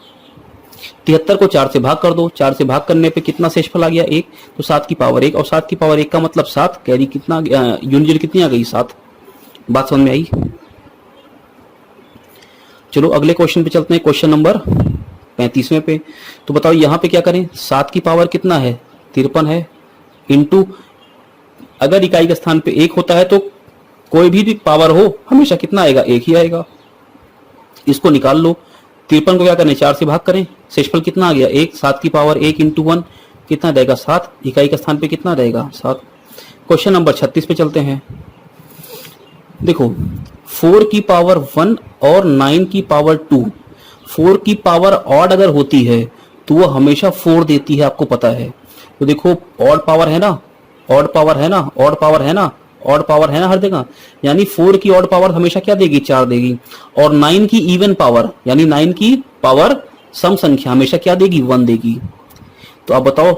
73 को 4 से भाग कर दो, 4 से भाग करने पे कितना शेषफल आ गया 1, तो 7 की पावर 1, और 7 की पावर 1 का मतलब 7, कैरी कितना यूनिट डिजिट कितनी आ गई 7। बात समझ में आई। चलो अगले क्वेश्चन पे चलते हैं, क्वेश्चन नंबर 35वें पे। तो बताओ यहाँ पे क्या करें, 7 की पावर कितना है 53 है, इंटू अगर इकाई के स्थान पे 1 होता है तो कोई भी पावर हो हमेशा कितना आएगा 1 ही आएगा। इसको निकाल लो, 53 को क्या करें 4 से भाग करें, शेषफल कितना आ गया 1, 7 की पावर 1 इंटू 1 कितना रहेगा 7, इकाई के स्थान पे कितना रहेगा 7। क्वेश्चन नंबर 36 पे चलते हैं। देखो 4 की पावर 1 और 9 की पावर 2, 4 की पावर ऑड अगर होती है तो वो हमेशा 4 देती है, आपको पता है। तो देखो ऑड पावर है ना, ऑड पावर है ना, ऑड पावर है ना, ऑड पावर है ना हर जगह, यानी 4 की ऑड पावर हमेशा क्या देगी 4 देगी, और 9 की इवन पावर यानी 9 की पावर सम संख्या हमेशा क्या देगी 1 देगी। तो आप बताओ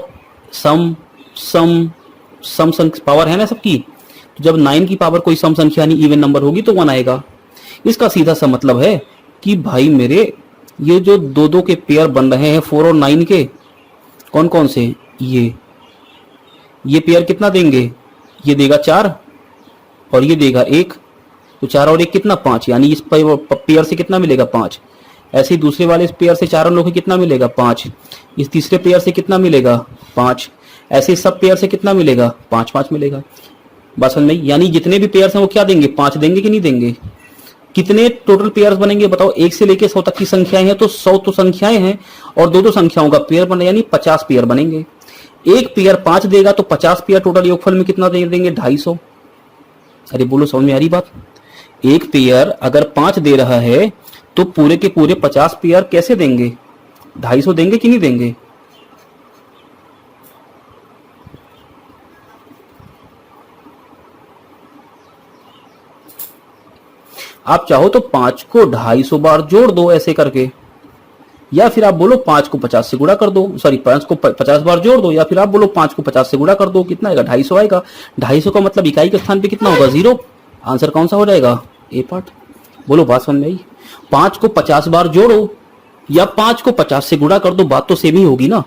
सम सम सम पावर है ना सबकी, तो जब 9 की पावर कोई सम संख्या यानी इवन नंबर होगी तो 1 आएगा। इसका सीधा सा मतलब है कि भाई मेरे ये जो दो दो के पेयर बन रहे हैं 4 और 9 के, कौन कौन से, ये पेयर कितना देंगे, ये देगा 4 और ये देगा 1, तो 4 और 1 कितना 5, यानी इस पेयर से कितना मिलेगा 5। ऐसे ही दूसरे वाले पेयर से 4 और 9 कितना मिलेगा 5, इस तीसरे पेयर से कितना मिलेगा 5, ऐसे सब पेयर से कितना मिलेगा 5 5 मिलेगा। बात समझ में, यानी जितने भी पेयर्स हैं वो क्या देंगे 5 देंगे कि नहीं देंगे। कितने टोटल पेयर्स बनेंगे बताओ, 1 से लेके 100 तक की संख्याएं हैं, तो 100 तो संख्याएं हैं और दो संख्याओं का पेयर बने, यानी 50 पेयर बनेंगे। एक पेयर 5 देगा तो 50 पेयर टोटल योगफल में कितना दे देंगे 250। अरे बोलो समझ में आ रही बात। एक पेयर अगर 5 दे रहा है तो पूरे के पूरे 50 पेयर कैसे देंगे 250 देंगे कि नहीं देंगे। आप चाहो तो 5 को 250 बार जोड़ दो ऐसे करके, या फिर आप बोलो 5 को 50 से गुणा कर दो, सॉरी 5 को 50 बार जोड़ दो, या फिर आप बोलो 5 को 50 से गुणा कर दो, कितना आएगा 250 आएगा। 250 का मतलब इकाई के स्थान पे कितना होगा 0। आंसर कौन सा हो जाएगा ए पार्ट। बोलो बात समझ में आई। 5 को 50 बार जोड़ो या 5 को 50 से गुणा कर दो, बात तो सेम ही होगी ना।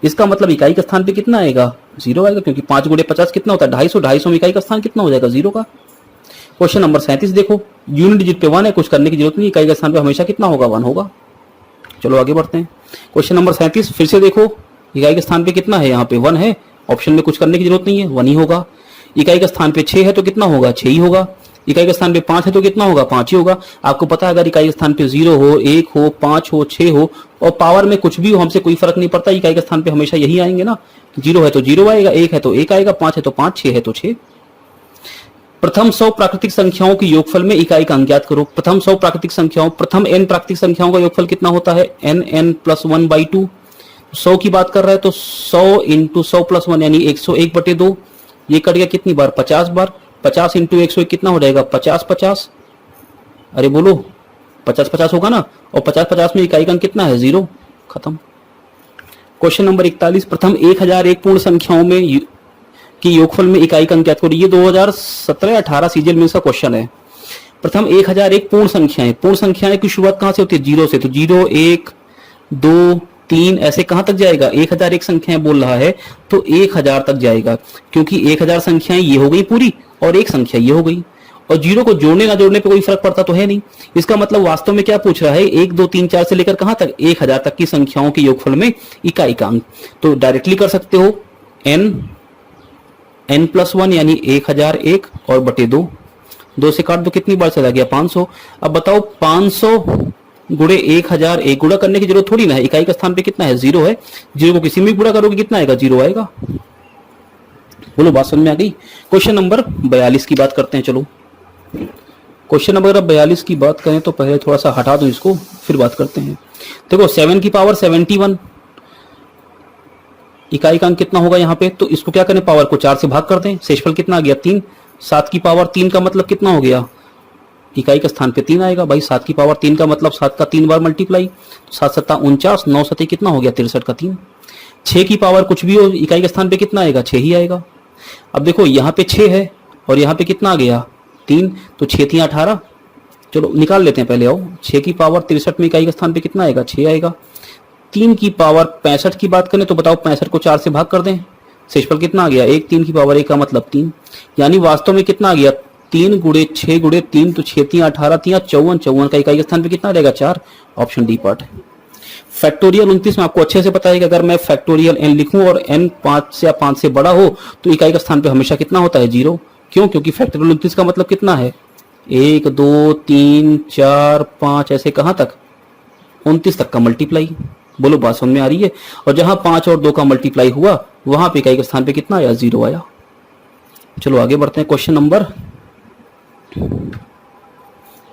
इसका मतलब इकाई के स्थान पे कितना आएगा 0 आएगा, क्योंकि 5 गुणे 50 कितना होता है 250, 250 में इकाई का स्थान कितना हो जाएगा 0 का। क्वेश्चन नंबर 37 देखो, यूनिट डिजिट पे 1 है, कुछ करने की जरूरत नहीं, इकाई के स्थान पे हमेशा कितना होगा 1 होगा। चलो आगे बढ़ते हैं। क्वेश्चन नंबर 37 फिर से देखो, इकाई के स्थान पे कितना है, यहाँ पे 1 है, ऑप्शन में कुछ करने की जरूरत नहीं है 1 ही होगा। इकाई के स्थान पे 6 है तो कितना होगा 6 ही होगा। इकाई के स्थान पे 5 है तो कितना होगा 5 ही होगा। आपको पता है अगर इकाई के स्थान पे 0 हो, 1 हो, 5 हो, 6 हो और पावर में कुछ भी हो, हमसे कोई फर्क नहीं पड़ता, इकाई के स्थान पे हमेशा यही आएंगे ना। 0 है तो 0 आएगा, 1 है तो 1 आएगा, 5 है तो 5, 6 है तो 6। प्रथम 100 प्राकृतिक संख्याओं के योगफल में इकाई का अंक ज्ञात करो। प्रथम 100 प्राकृतिक संख्याओं, प्रथम n प्राकृतिक संख्याओं का योगफल कितना होता है n प्लस 1/2। 100 की बात कर रहा है तो 100 इंटू 100 प्लस 1 यानी 101/2। ये कट गया कितनी बार 50 बार, 50 इंटू 101 कितना हो जाएगा 50 50। अरे बोलो 50 50 होगा ना, और 50 50 में इकाई का अंक कितना है 0, खत्म। क्वेश्चन नंबर 41, प्रथम 1001 पूर्ण संख्याओं में कि योगफल में इकाई का अंक ज्ञात करो। ये 2017-18 सीजीएल मेंस का क्वेश्चन है। प्रथम 1001 पूर्ण संख्याएं, पूर्ण संख्याएं की शुरुआत कहां से होती है 0 से, तो 0 1 2 3 ऐसे कहां तक जाएगा 1001 संख्याएं बोल रहा है तो 1000 तक जाएगा, क्योंकि 1000 संख्याएं ये हो गई पूरी और एक संख्या ये हो गई, और 0 को जोड़ने ना जोड़ने पे कोई फर्क पड़ता तो है नहीं। इसका मतलब वास्तव में क्या पूछ रहा है 1 2 3 4 से लेकर कहां तक 1000 तक की संख्याओं के योगफल में इकाई का अंक। तो डायरेक्टली कर सकते हो n प्लस 1 यानी 1001 और बटे 2, 2 से काट दो कितनी बार चला गया 500। अब बताओ 500 गुणे 1000, एक गुणा करने की जरूरत थोड़ी ना है, इकाई का स्थान पे कितना है 0 है, 0 को किसी में गुणा करोगे कितना आएगा 0 आएगा। बोलो बात समझ में आ गई। क्वेश्चन नंबर 42 की बात करते हैं। चलो क्वेश्चन नंबर 42 की बात करें तो पहले थोड़ा सा हटा दो इसको फिर बात करते हैं। देखो 7 की पावर 71 इकाई का अंक कितना होगा यहाँ पे, तो इसको क्या करें पावर को 4 से भाग कर दें, शेषफल कितना आ गया 3। 7 की पावर 3 का मतलब कितना हो गया, इकाई के स्थान पे 3 आएगा भाई। 7 की पावर 3 का मतलब 7 का 3 बार मल्टीप्लाई, 7 7 49, 9 7 कितना हो गया 63 का 3। 6 की पावर कुछ भी हो, इकाई के स्थान पे कितना आएगा 6 ही आएगा। अब देखो यहाँ पे 6 है और यहाँ पे कितना आ गया 3, तो 6 3 18। चलो निकाल लेते हैं पहले। आओ 6 की पावर 63 में इकाई के स्थान पे कितना आएगा 6 आएगा। 3 की पावर 65 की बात करें तो बताओ 65 को 4 से भाग कर दें, शेषफल कितना आ गया 1। 3 की पावर 1 का मतलब 3, यानी वास्तव में कितना आ गया 3 गुणे 6 गुणे 3, तो 6 3 18 3 54, 54 का इकाई के स्थान पे कितना रहेगा 4। ऑप्शन डी पार्ट है। फैक्टोरियल 29 में आपको अच्छे से पता है कि अगर मैं फैक्टोरियल n लिखूं और n 5 या 5 से बड़ा हो तो इकाई का स्थान पे हमेशा कितना होता है 0। क्यों? क्योंकि फैक्टोरियल 29 का मतलब कितना है 1 2 3 4 5 ऐसे कहां तक 29 तक का मल्टीप्लाई। बोलो बात समझ में आ रही है? और जहां 5 और 2 का मल्टीप्लाई हुआ वहां पे इकाई के स्थान पे कितना आया 0 आया। चलो आगे बढ़ते हैं। क्वेश्चन नंबर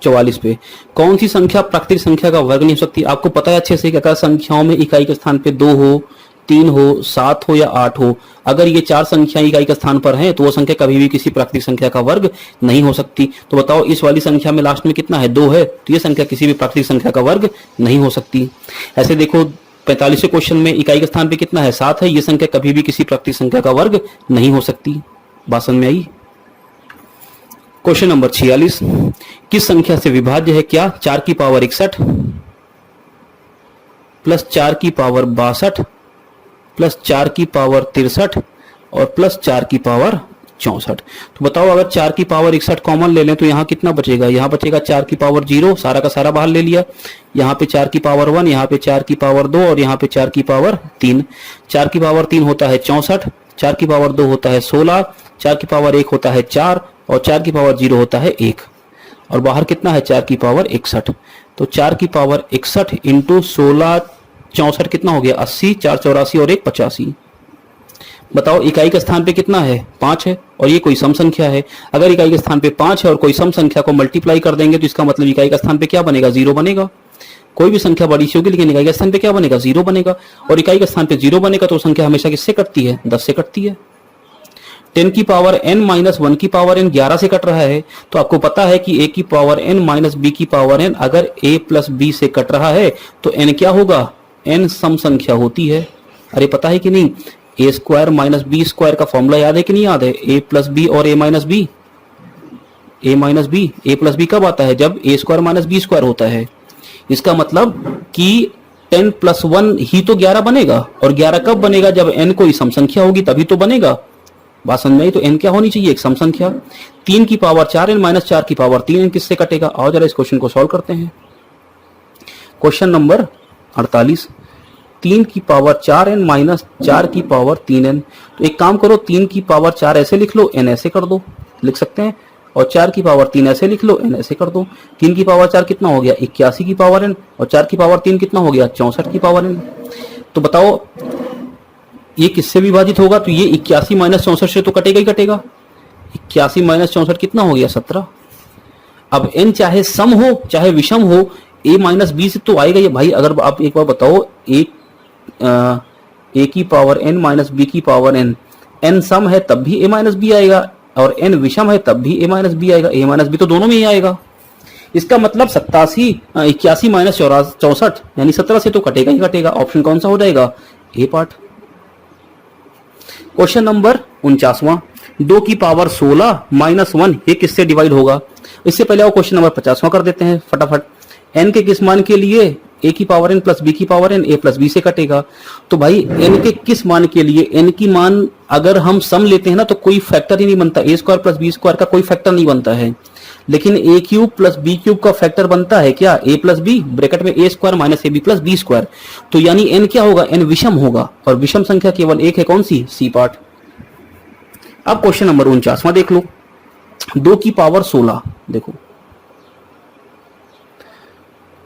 44 पे, कौन सी संख्या प्राकृतिक संख्या का वर्ग नहीं हो सकती? आपको पता है अच्छे से कि अगर संख्याओं में इकाई के स्थान पे 2 हो 3 हो 7 हो या 8 हो, अगर ये 4 संख्याएं इकाई के स्थान पर हैं तो वो संख्या कभी भी किसी प्राकृतिक संख्या का वर्ग नहीं हो सकती। तो बताओ इस वाली संख्या में लास्ट में कितना है 2 है, तो ये संख्या किसी भी प्राकृतिक संख्या का वर्ग नहीं हो सकती। ऐसे देखो 45वें क्वेश्चन में इकाई के स्थान पे कितना है 7 है, ये संख्या कभी भी किसी प्राकृतिक संख्या का वर्ग नहीं हो सकती। बात समझ में आई? क्वेश्चन नंबर 46, किस संख्या से विभाज्य है क्या 4 की पावर 61 प्लस 4 की पावर 62 प्लस 4 की पावर 63 और प्लस 4 की पावर 64। तो बताओ अगर 4 की पावर 61 कॉमन ले लें तो यहाँ कितना बचेगा, यहाँ बचेगा 4 की पावर 0, सारा का सारा बाहर ले लिया, यहाँ पे 4 की पावर 1, यहाँ पे 4 की पावर 2 और यहाँ पे 4 की पावर 3। 4 की पावर 3 होता है 64, 4 की पावर 2 होता है 16, 4 की पावर 1 होता है 4 और 4 की पावर 0 होता है 1 और बाहर कितना है 4 की पावर 61। तो 4 की पावर 61 इंटू 16 64 कितना हो गया 80, 4 84 और 1 85। बताओ इकाई के स्थान पे कितना है 5 है और ये कोई सम संख्या है। अगर इकाई के स्थान पे 5 है और कोई सम संख्या को मल्टीप्लाई कर देंगे तो इसका मतलब इकाई का स्थान पे क्या बनेगा 0 बनेगा। कोई भी संख्या बड़ी सी होगी लेकिन इकाई के स्थान पे क्या बनेगा 0 बनेगा, और इकाई के स्थान पे 0 बनेगा तो संख्या हमेशा किससे कटती है 10 से कटती है। 10 की पावर n माइनस 1 की पावर n 11 से कट रहा है, तो आपको पता है कि a की पावर n माइनस b की पावर n अगर a प्लस b से कट रहा है तो n क्या होगा n सम संख्या होती है। अरे पता है कि नहीं, a square minus B square का फॉर्मूला याद है कि नहीं याद है, a प्लस बी और a minus B, a minus B, a plus B कब आता है जब a square minus B square होता है। इसका मतलब कि 10 प्लस 1 ही तो 11 बनेगा, और 11 कब बनेगा जब n कोई सम संख्या होगी तभी तो बनेगा। बात समझ में आई? तो n क्या होनी चाहिए एक सम संख्या। 3 की पावर 4n माइनस 4 की पावर 3n किससे कटेगा। आओ जरा इस क्वेश्चन को सॉल्व करते हैं। क्वेश्चन नंबर 48, 3 की पावर 4n माइनस 4 की पावर 3n। तो एक काम करो 3 की पावर 4 ऐसे लिख लो, n ऐसे कर दो, लिख सकते हैं, और 4 की पावर 3 ऐसे लिख लो, n ऐसे कर दो। 3 की पावर 4 कितना हो गया 81 की पावर n और 4 की पावर 3 कितना हो गया 64 की पावर n। तो बताओ ये किससे विभाजित होगा, तो ये 81 माइनस 64 से तो कटेगा ही कटेगा। 81 माइनस 64 कितना हो गया 17। अब n चाहे सम हो चाहे विषम हो a माइनस बी से तो आएगा ये भाई। अगर आप एक बार बताओ a की पावर n माइनस बी की पावर n सम है तब भी a माइनस बी आएगा और n विषम है तब भी a माइनस बी आएगा। a माइनस बी तो दोनों में ही आएगा। इसका मतलब 81 माइनस 64 यानी 17 से तो कटेगा ही कटेगा। ऑप्शन कौन सा हो जाएगा ए पार्ट। क्वेश्चन नंबर 49वां, 2 की पावर 16 माइनस 1 ये किससे डिवाइड होगा। इससे पहले आओ क्वेश्चन नंबर 50वां कर देते हैं फटाफट। n के किस मान के लिए a की पावर n प्लस b की power n a plus b से कटेगा। तो भाई n के किस मान के लिए, n की मान अगर हम सम लेते हैं ना तो कोई फैक्टर ही नहीं बनता, a square plus b square का कोई फैक्टर नहीं बनता है, लेकिन a cube plus b cube का फैक्टर बनता है क्या a प्लस बी ब्रैकेट में a square minus ab plus b square. तो यानी n क्या होगा n विषम होगा, और विषम संख्या केवल एक है, कौन सी c पार्ट। अब क्वेश्चन नंबर 49वां देख लो, 2 की पावर 16, देखो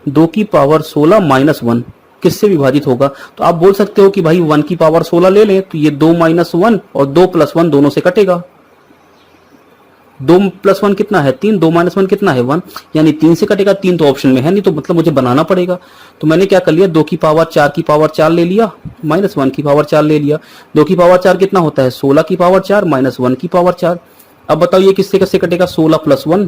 2 की पावर 16 माइनस 1 किससे विभाजित होगा। तो आप बोल सकते हो कि भाई 1 की पावर 16 ले लें तो ये 2 माइनस 1 और 2 प्लस 1 दोनों से कटेगा। 2 प्लस 1 कितना है 3, 2 माइनस 1 कितना है 1, यानी 3 से कटेगा। 3 तो ऑप्शन में है नहीं, तो मतलब मुझे बनाना पड़ेगा। तो मैंने क्या कर लिया 2 की पावर 4 की पावर 4 ले लिया माइनस 1 की पावर 4 ले लिया। 2 की पावर 4 कितना होता है 16 की पावर 4 माइनस 1 की पावर 4। अब बताओ ये किससे किससे कटेगा 16 प्लस 1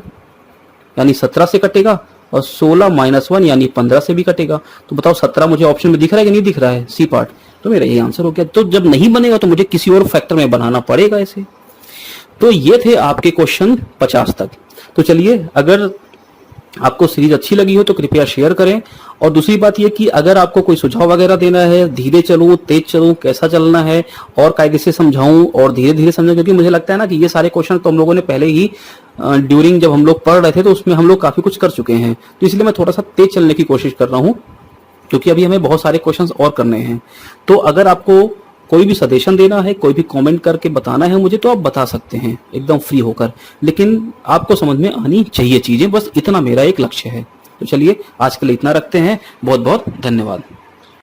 यानी 17 से कटेगा, और 16 माइनस 1 यानी 15 से भी कटेगा। तो बताओ 17 मुझे ऑप्शन में दिख रहा है कि नहीं दिख रहा है सी पार्ट। तो मेरा ये आंसर हो गया। तो जब नहीं बनेगा तो मुझे किसी और फैक्टर में बनाना पड़ेगा इसे। तो ये थे आपके क्वेश्चन 50 तक। तो चलिए, अगर आपको सीरीज अच्छी लगी हो तो कृपया शेयर करें। और दूसरी बात यह कि अगर आपको कोई सुझाव वगैरह देना है, धीरे चलूं, तेज चलूं, कैसा चलना है, और कायदे से समझाऊं और धीरे धीरे समझाऊं, क्योंकि मुझे लगता है ना कि ये सारे क्वेश्चन तो हम लोगों ने पहले ही ड्यूरिंग जब हम लोग पढ़ रहे थे तो उसमें हम लोग काफी कुछ कर चुके हैं। तो इसलिए मैं थोड़ा सा तेज चलने की कोशिश कर रहा हूं, क्योंकि अभी हमें बहुत सारे क्वेश्चंस और करने हैं। तो अगर आपको कोई भी सजेशन देना है, कोई भी कमेंट करके बताना है मुझे, तो आप बता सकते हैं एकदम फ्री होकर, लेकिन आपको समझ में आनी चाहिए चीजें, बस इतना मेरा एक लक्ष्य है। तो चलिए, आज के लिए इतना रखते हैं। बहुत बहुत धन्यवाद।